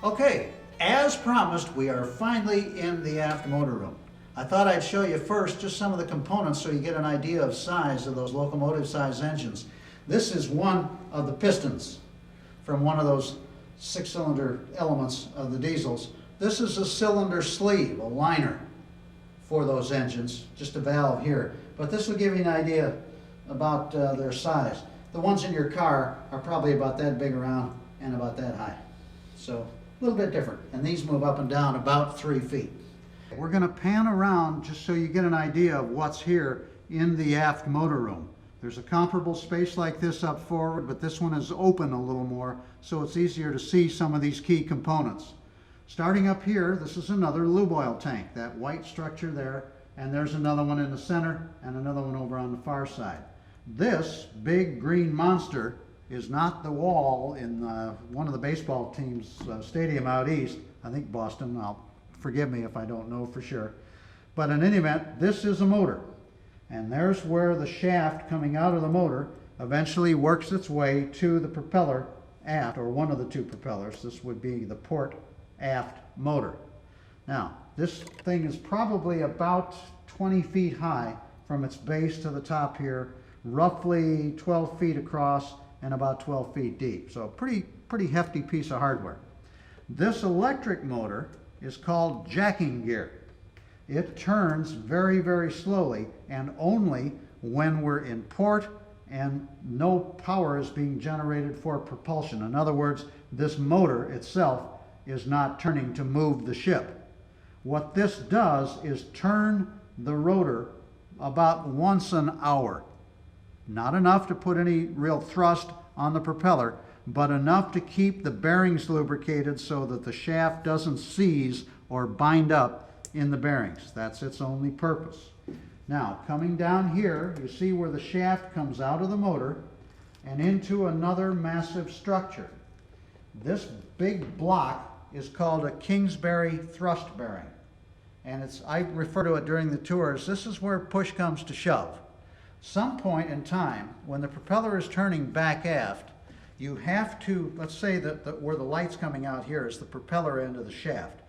Okay, as promised, we are finally in the aft motor room. I thought I'd show you first just some of the components so you get an idea of size of those locomotive size engines. This is one of the pistons from one of those 6-cylinder elements of the diesels. This is a cylinder sleeve, a liner for those engines, just a valve here. But this will give you an idea about their size. The ones in your car are probably about that big around and about that high. So a little bit different, and these move up and down about 3 feet. We're going to pan around just so you get an idea of what's here in the aft motor room. There's a comparable space like this up forward, but this one is open a little more, so it's easier to see some of these key components. Starting up here, this is another lube oil tank, that white structure there, and there's another one in the center and another one over on the far side. This big green monster is not the wall in one of the baseball team's stadium out east. I think Boston. Forgive me if I don't know for sure. But in any event, this is a motor. And there's where the shaft coming out of the motor eventually works its way to the propeller aft, or one of the two propellers. This would be the port aft motor. Now, this thing is probably about 20 feet high from its base to the top here, roughly 12 feet across and about 12 feet deep. So a pretty hefty piece of hardware. This electric motor is called jacking gear. It turns very, very slowly and only when we're in port and no power is being generated for propulsion. In other words, this motor itself is not turning to move the ship. What this does is turn the rotor about once an hour. Not enough to put any real thrust on the propeller, but enough to keep the bearings lubricated so that the shaft doesn't seize or bind up in the bearings. That's its only purpose. Now, coming down here, you see where the shaft comes out of the motor and into another massive structure. This big block is called a Kingsbury thrust bearing. And I refer to it during the tours, this is where push comes to shove. Some point in time, when the propeller is turning back aft, you have to, let's say that where the light's coming out here is the propeller end of the shaft.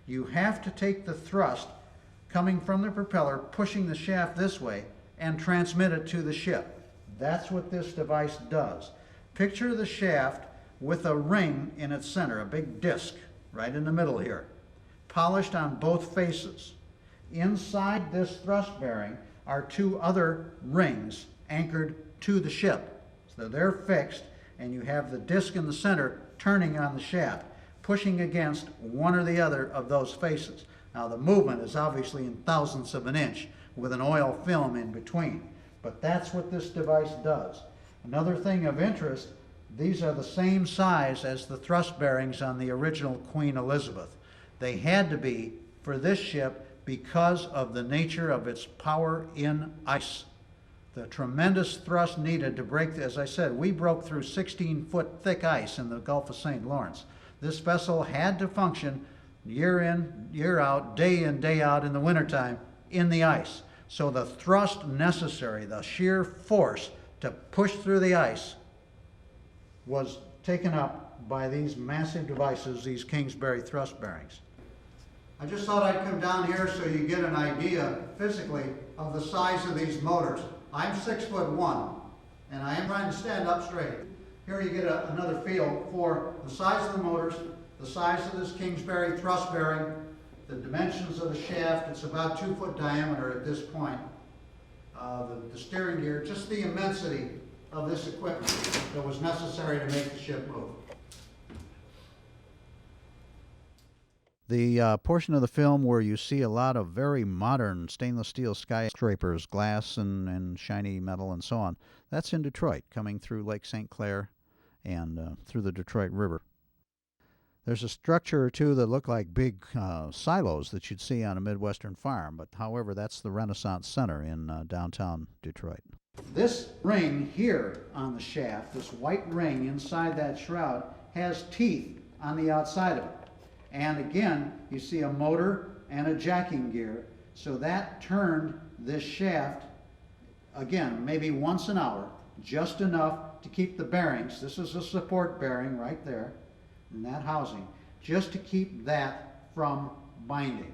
You have to take the thrust coming from the propeller, pushing the shaft this way, and transmit it to the ship. That's what this device does. Picture the shaft with a ring in its center, a big disc right in the middle here, polished on both faces. Inside this thrust bearing are two other rings anchored to the ship. So they're fixed, and you have the disc in the center turning on the shaft, pushing against one or the other of those faces. Now the movement is obviously in thousandths of an inch with an oil film in between, but that's what this device does. Another thing of interest, these are the same size as the thrust bearings on the original Queen Elizabeth. They had to be for this ship because of the nature of its power in ice. The tremendous thrust needed to break, as I said, we broke through 16-foot thick ice in the Gulf of St. Lawrence. This vessel had to function year in, year out, day in, day out in the wintertime in the ice. So the thrust necessary, the sheer force to push through the ice was taken up by these massive devices, these Kingsbury thrust bearings. I just thought I'd come down here so you get an idea physically of the size of these motors. I'm 6'1", and I am trying to stand up straight. Here you get another feel for the size of the motors, the size of this Kingsbury thrust bearing, the dimensions of the shaft. It's about 2 foot diameter at this point. The steering gear, just the immensity of this equipment that was necessary to make the ship move. The portion of the film where you see a lot of very modern stainless steel skyscrapers, glass and shiny metal and so on, that's in Detroit, coming through Lake St. Clair and through the Detroit River. There's a structure or two that look like big silos that you'd see on a Midwestern farm, but however, that's the Renaissance Center in downtown Detroit. This ring here on the shaft, this white ring inside that shroud, has teeth on the outside of it. And again, you see a motor and a jacking gear. So that turned this shaft, again, maybe once an hour, just enough to keep the bearings. This is a support bearing right there in that housing, just to keep that from binding.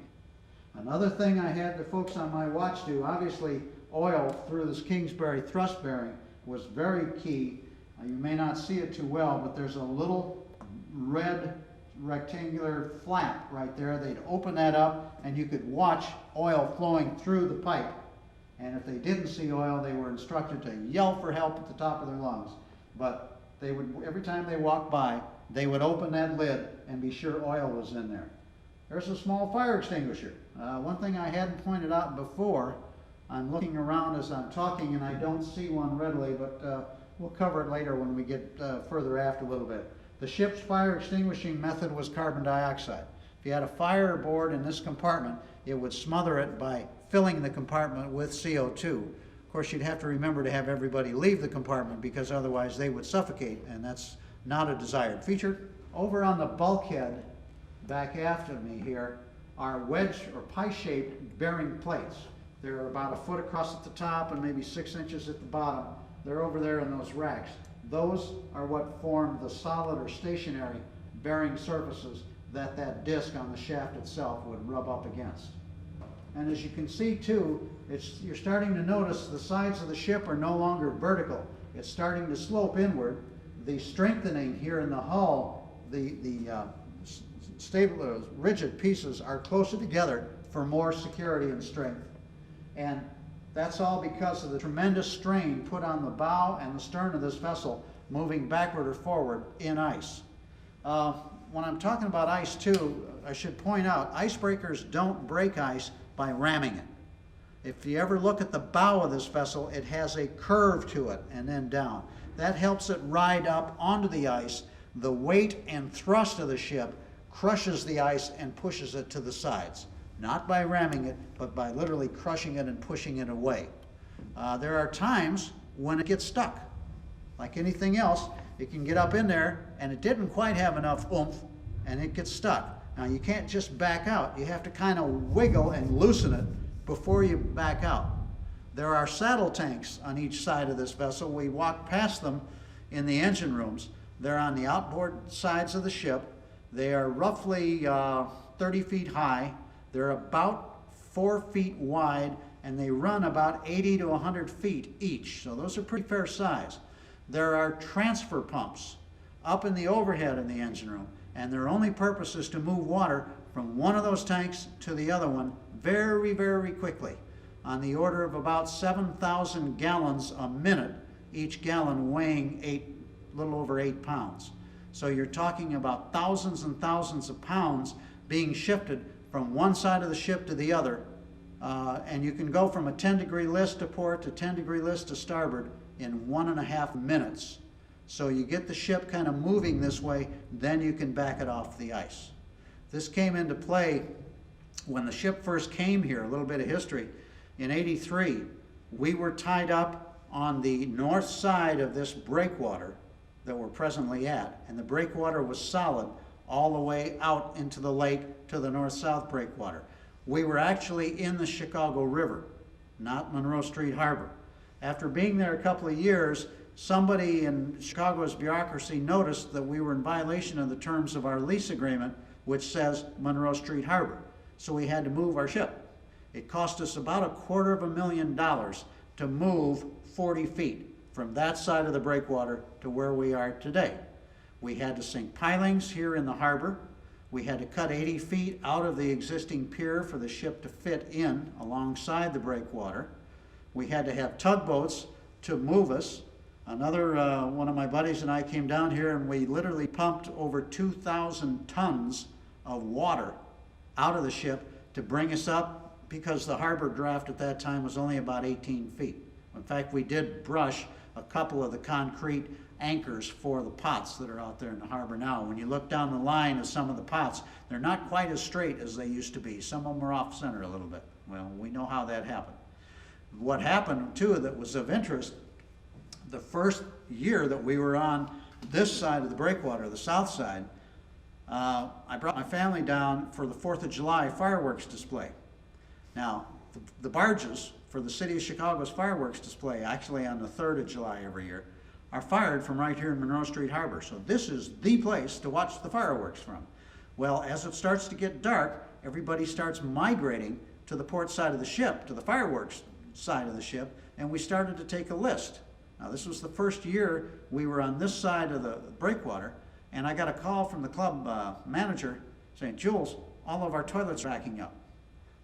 Another thing I had the folks on my watch do, obviously oil through this Kingsbury thrust bearing was very key. You may not see it too well, but there's a little red rectangular flap right there. They'd open that up and you could watch oil flowing through the pipe. And if they didn't see oil, they were instructed to yell for help at the top of their lungs. But they would, every time they walked by, they would open that lid and be sure oil was in there. There's a small fire extinguisher. One thing I hadn't pointed out before, I'm looking around as I'm talking and I don't see one readily, but we'll cover it later when we get further aft a little bit. The ship's fire extinguishing method was carbon dioxide. If you had a fire aboard in this compartment, it would smother it by filling the compartment with CO2. Of course, you'd have to remember to have everybody leave the compartment because otherwise they would suffocate, and that's not a desired feature. Over on the bulkhead, back aft of me here, are wedge or pie-shaped bearing plates. They're about 1 foot across at the top and maybe 6 inches at the bottom. They're over there in those racks. Those are what form the solid or stationary bearing surfaces that disc on the shaft itself would rub up against. And as you can see too, you're starting to notice the sides of the ship are no longer vertical. It's starting to slope inward. The strengthening here in the hull, the stable, rigid pieces are closer together for more security and strength. And that's all because of the tremendous strain put on the bow and the stern of this vessel moving backward or forward in ice. When I'm talking about ice too, I should point out, icebreakers don't break ice by ramming it. If you ever look at the bow of this vessel, it has a curve to it and then down. That helps it ride up onto the ice. The weight and thrust of the ship crushes the ice and pushes it to the sides. Not by ramming it, but by literally crushing it and pushing it away. There are times when it gets stuck. Like anything else, it can get up in there and it didn't quite have enough oomph and it gets stuck. Now you can't just back out. You have to kind of wiggle and loosen it before you back out. There are saddle tanks on each side of this vessel. We walk past them in the engine rooms. They're on the outboard sides of the ship. They are roughly 30 feet high. They're about 4 feet wide, and they run about 80 to 100 feet each. So those are pretty fair size. There are transfer pumps up in the overhead in the engine room, and their only purpose is to move water from one of those tanks to the other one very, very quickly, on the order of about 7,000 gallons a minute, each gallon weighing a little over 8 pounds. So you're talking about thousands and thousands of pounds being shifted from one side of the ship to the other, and you can go from a 10-degree list to port to 10-degree list to starboard in 1.5 minutes. So you get the ship kind of moving this way, then you can back it off the ice. This came into play when the ship first came here. A little bit of history. In '83, we were tied up on the north side of this breakwater that we're presently at, and the breakwater was solid all the way out into the lake to the north-south breakwater. We were actually in the Chicago River, not Monroe Street Harbor. After being there a couple of years, somebody in Chicago's bureaucracy noticed that we were in violation of the terms of our lease agreement, which says Monroe Street Harbor. So we had to move our ship. It cost us about $250,000 to move 40 feet from that side of the breakwater to where we are today. We had to sink pilings here in the harbor. We had to cut 80 feet out of the existing pier for the ship to fit in alongside the breakwater. We had to have tugboats to move us. Another one of my buddies and I came down here, and we literally pumped over 2,000 tons of water out of the ship to bring us up, because the harbor draft at that time was only about 18 feet. In fact, we did brush a couple of the concrete anchors for the pots that are out there in the harbor now. When you look down the line of some of the pots, they're not quite as straight as they used to be. Some of them are off center a little bit. Well, we know how that happened. What happened too that was of interest, the first year that we were on this side of the breakwater, the south side, I brought my family down for the 4th of July fireworks display. Now, the barges for the City of Chicago's fireworks display, actually on the 3rd of July every year, are fired from right here in Monroe Street Harbor. So this is the place to watch the fireworks from. Well, as it starts to get dark, everybody starts migrating to the port side of the ship, to the fireworks side of the ship, and we started to take a list. Now, this was the first year we were on this side of the breakwater, and I got a call from the club manager saying, "Jules, all of our toilets are backing up."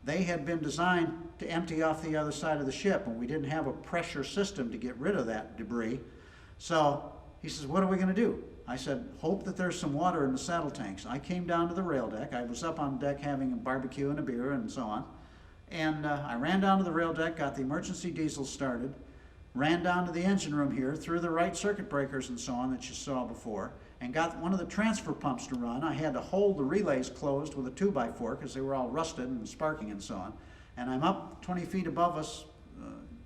They had been designed to empty off the other side of the ship, and we didn't have a pressure system to get rid of that debris. So he says, "What are we going to do?" I said, "Hope that there's some water in the saddle tanks." I came down to the rail deck. I was up on deck having a barbecue and a beer and so on. And I ran down to the rail deck, got the emergency diesel started, ran down to the engine room here, through the right circuit breakers and so on that you saw before, and got one of the transfer pumps to run. I had to hold the relays closed with a 2x4 because they were all rusted and sparking and so on. And I'm up 20 feet above us,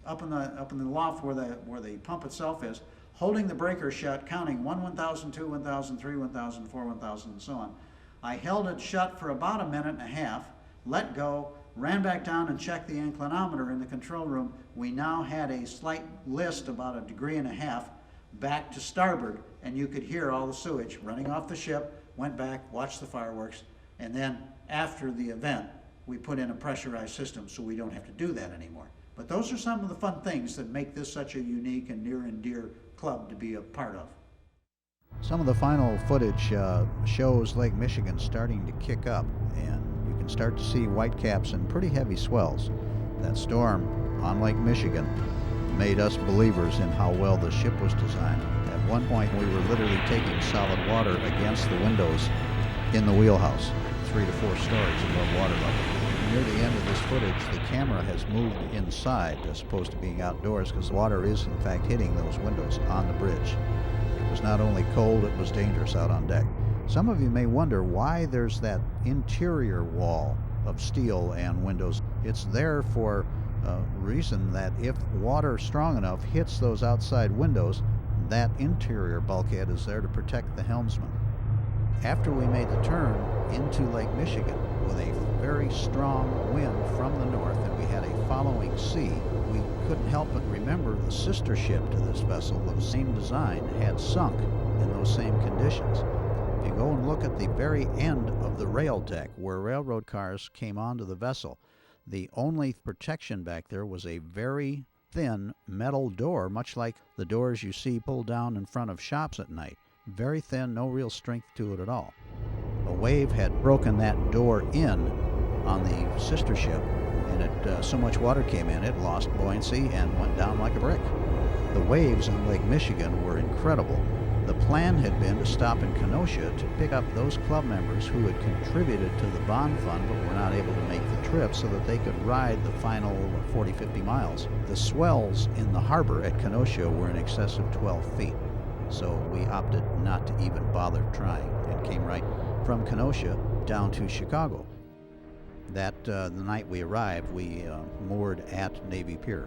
up in the loft where the pump itself is, holding the breaker shut, counting 1, 1,000, 2, 1,000, 3, 1,000, 4, 1,000, and so on. I held it shut for about 1.5 minutes, let go, ran back down and checked the inclinometer in the control room. We now had a slight list, about 1.5 degrees, back to starboard, and you could hear all the sewage running off the ship. Went back, watched the fireworks, and then after the event, we put in a pressurized system so we don't have to do that anymore. But those are some of the fun things that make this such a unique and near and dear club to be a part of. Some of the final footage shows Lake Michigan starting to kick up, and you can start to see whitecaps and pretty heavy swells. That storm on Lake Michigan made us believers in how well the ship was designed. At one point, we were literally taking solid water against the windows in the wheelhouse, 3 to 4 stories above water level. near the end of this footage, the camera has moved inside as opposed to being outdoors, because the water is in fact hitting those windows on the bridge. It was not only cold, it was dangerous out on deck. Some of you may wonder why there's that interior wall of steel and windows. It's there for a reason that if water strong enough hits those outside windows, that interior bulkhead is there to protect the helmsman. After we made the turn into Lake Michigan with a very strong wind from the north and we had a following sea, we couldn't help but remember the sister ship to this vessel of the same design had sunk in those same conditions. If you go and look at the very end of the rail deck where railroad cars came onto the vessel, the only protection back there was a very thin metal door, much like the doors you see pulled down in front of shops at night. Very thin, no real strength to it at all. A wave had broken that door in on the sister ship, and so much water came in, it lost buoyancy and went down like a brick. The waves on Lake Michigan were incredible. The plan had been to stop in Kenosha to pick up those club members who had contributed to the bond fund but were not able to make the trip so that they could ride the final 40-50 miles. The swells in the harbor at Kenosha were in excess of 12 feet, so we opted not to even bother trying and came right from Kenosha down to Chicago. The night we arrived, we moored at Navy Pier.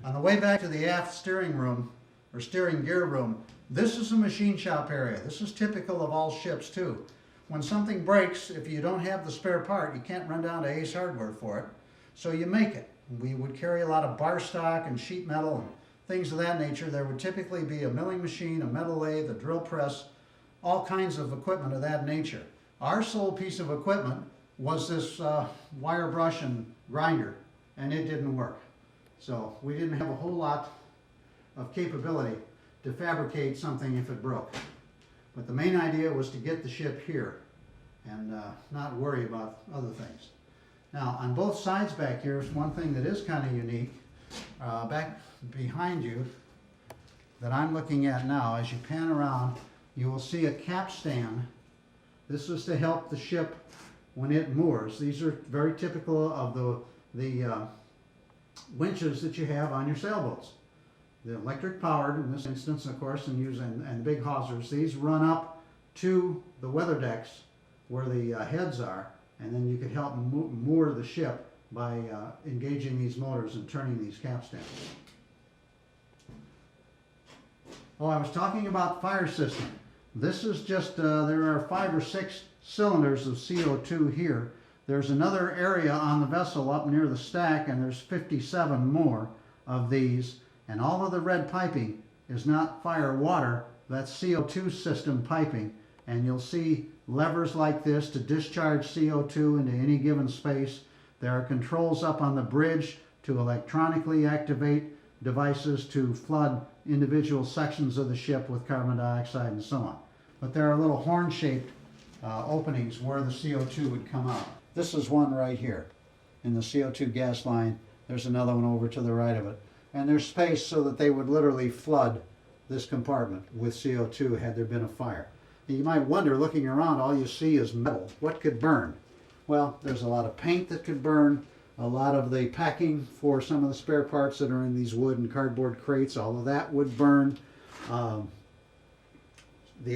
On the way back to the aft steering room, or steering gear room, this is a machine shop area. This is typical of all ships too. When something breaks, if you don't have the spare part, you can't run down to Ace Hardware for it, so you make it. We would carry a lot of bar stock and sheet metal and things of that nature. There would typically be a milling machine, a metal lathe, a drill press, all kinds of equipment of that nature. Our sole piece of equipment was this wire brush and grinder, and it didn't work. So we didn't have a whole lot of capability to fabricate something if it broke. But the main idea was to get the ship here and not worry about other things. Now on both sides back here is one thing that is kind of unique. Back behind you that I'm looking at now, as you pan around, you will see a capstan. This is to help the ship when it moors. These are very typical of the winches that you have on your sailboats. The electric powered in this instance, of course, and big hawsers. These run up to the weather decks where the heads are, and then you could help moor the ship by engaging these motors and turning these capstans. Oh, I was talking about fire system. This is just, there are 5 or 6 cylinders of CO2 here. There's another area on the vessel up near the stack, and there's 57 more of these. And all of the red piping is not fire water, that's CO2 system piping. And you'll see levers like this to discharge CO2 into any given space. There are controls up on the bridge to electronically activate devices to flood individual sections of the ship with carbon dioxide and so on. But there are little horn-shaped openings where the CO2 would come out. This is one right here in the CO2 gas line. There's another one over to the right of it. And there's space so that they would literally flood this compartment with CO2 had there been a fire. You might wonder, looking around, all you see is metal. What could burn? Well, there's a lot of paint that could burn, a lot of the packing for some of the spare parts that are in these wood and cardboard crates, all of that would burn. The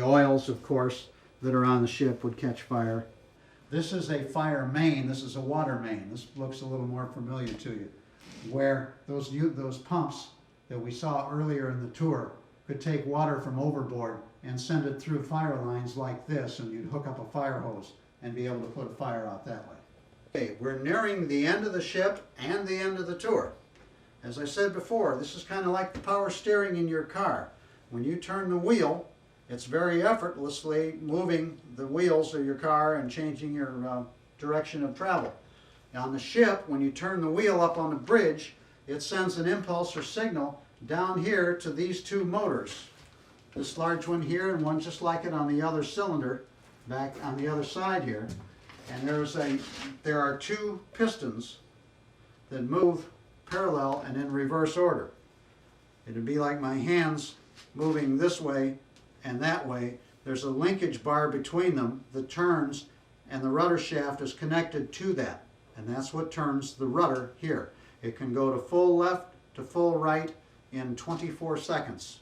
oils, of course, that are on the ship would catch fire. This is a fire main. This is a water main. This looks a little more familiar to you, where those pumps that we saw earlier in the tour could take water from overboard and send it through fire lines like this, and you'd hook up a fire hose and be able to put a fire out that way. Okay, we're nearing the end of the ship and the end of the tour. As I said before, this is kind of like the power steering in your car. When you turn the wheel, it's very effortlessly moving the wheels of your car and changing your direction of travel. On the ship, when you turn the wheel up on the bridge, it sends an impulse or signal down here to these 2 motors. This large one here and one just like it on the other cylinder back on the other side here. And there are 2 pistons that move parallel and in reverse order. It'd be like my hands moving this way and that way. There's a linkage bar between them that turns, and the rudder shaft is connected to that. And that's what turns the rudder here. It can go to full left to full right in 24 seconds.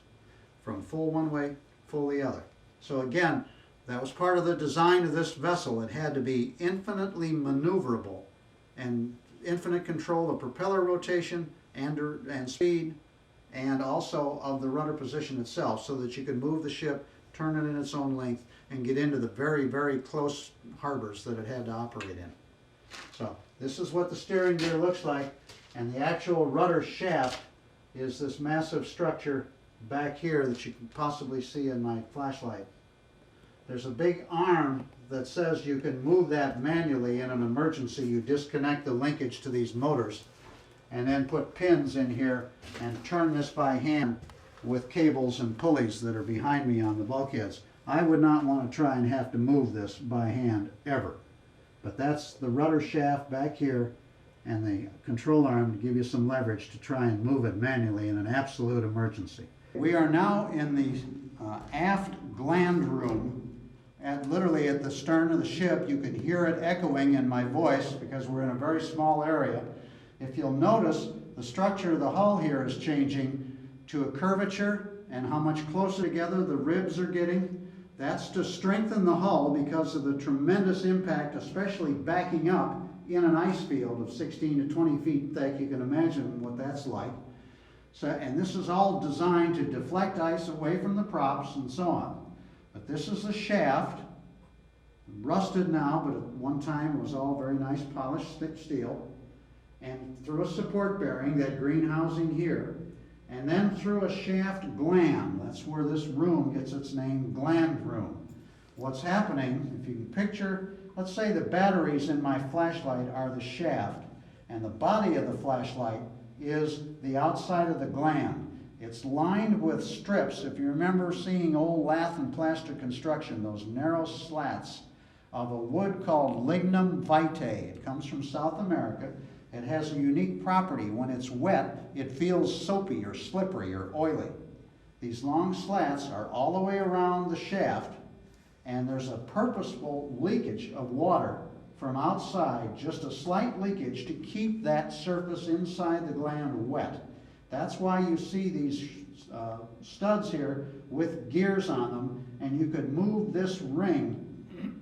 From full one way, full the other. So again, that was part of the design of this vessel. It had to be infinitely maneuverable and infinite control of propeller rotation and speed, and also of the rudder position itself, so that you could move the ship, turn it in its own length, and get into the very, very close harbors that it had to operate in. So this is what the steering gear looks like, and the actual rudder shaft is this massive structure back here that you can possibly see in my flashlight. There's a big arm that says you can move that manually in an emergency. You disconnect the linkage to these motors and then put pins in here and turn this by hand with cables and pulleys that are behind me on the bulkheads. I would not want to try and have to move this by hand ever. But that's the rudder shaft back here and the control arm to give you some leverage to try and move it manually in an absolute emergency. We are now in the aft gland room, literally at the stern of the ship. You can hear it echoing in my voice because we're in a very small area. If you'll notice, the structure of the hull here is changing to a curvature, and how much closer together the ribs are getting. That's to strengthen the hull because of the tremendous impact, especially backing up in an ice field of 16 to 20 feet thick. You can imagine what that's like. So, and this is all designed to deflect ice away from the props and so on. But this is the shaft, rusted now, but at one time it was all very nice polished thick steel. And through a support bearing, that green housing here, and then through a shaft gland. That's where this room gets its name, gland room. What's happening, if you can picture, let's say the batteries in my flashlight are the shaft, and the body of the flashlight is the outside of the gland. It's lined with strips. If you remember seeing old lath and plaster construction, those narrow slats of a wood called lignum vitae. It comes from South America. It has a unique property. When it's wet, it feels soapy or slippery or oily. These long slats are all the way around the shaft, and there's a purposeful leakage of water from outside, just a slight leakage to keep that surface inside the gland wet. That's why you see these studs here with gears on them, and you could move this ring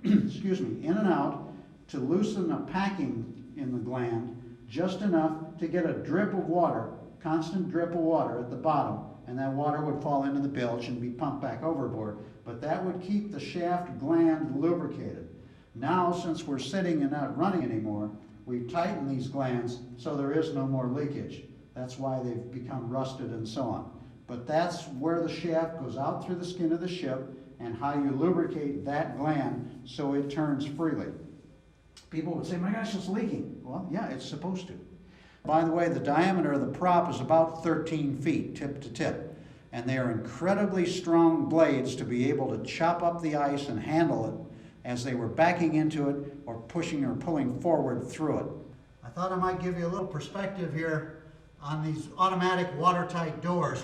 excuse me, in and out to loosen a packing in the gland just enough to get a drip of water, constant drip of water at the bottom, and that water would fall into the bilge and be pumped back overboard. But that would keep the shaft gland lubricated. Now, since we're sitting and not running anymore, we've tightened these glands so there is no more leakage. That's why they've become rusted and so on. But that's where the shaft goes out through the skin of the ship and how you lubricate that gland so it turns freely. People would say, my gosh, it's leaking. Well, yeah, it's supposed to. By the way, the diameter of the prop is about 13 feet, tip to tip. And they are incredibly strong blades to be able to chop up the ice and handle it as they were backing into it or pushing or pulling forward through it. I thought I might give you a little perspective here on these automatic watertight doors.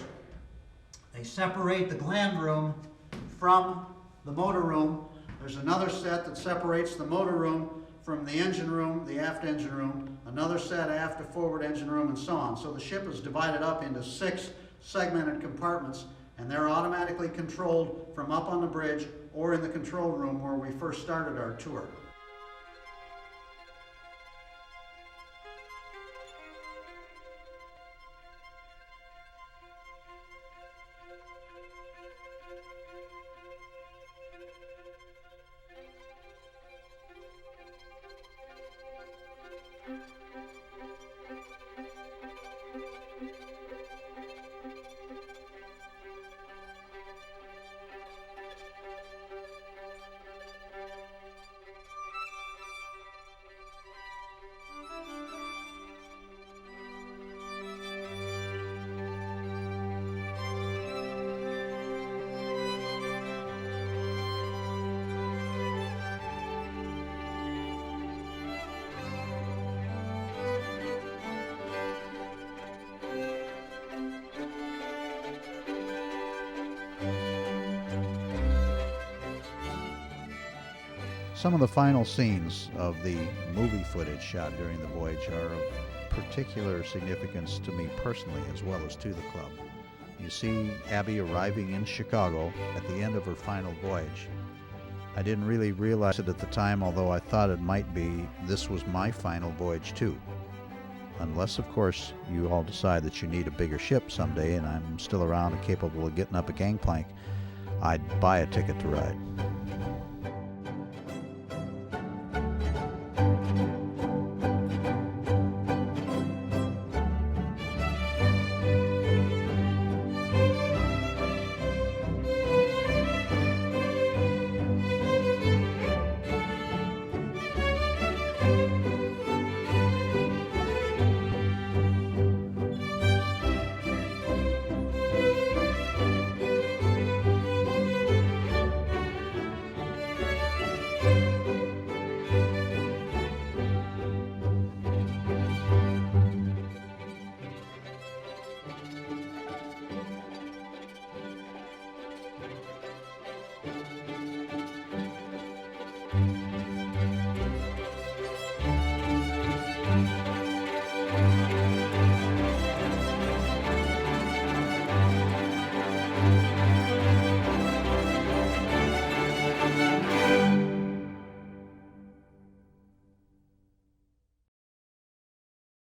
They separate the gland room from the motor room. There's another set that separates the motor room from the engine room, the aft engine room, another set aft to forward engine room, and so on. So the ship is divided up into 6 segmented compartments, and they're automatically controlled from up on the bridge or in the control room where we first started our tour. Some of the final scenes of the movie footage shot during the voyage are of particular significance to me personally as well as to the club. You see Abbey arriving in Chicago at the end of her final voyage. I didn't really realize it at the time, although I thought it might be. This was my final voyage too. Unless, of course, you all decide that you need a bigger ship someday and I'm still around and capable of getting up a gangplank, I'd buy a ticket to ride.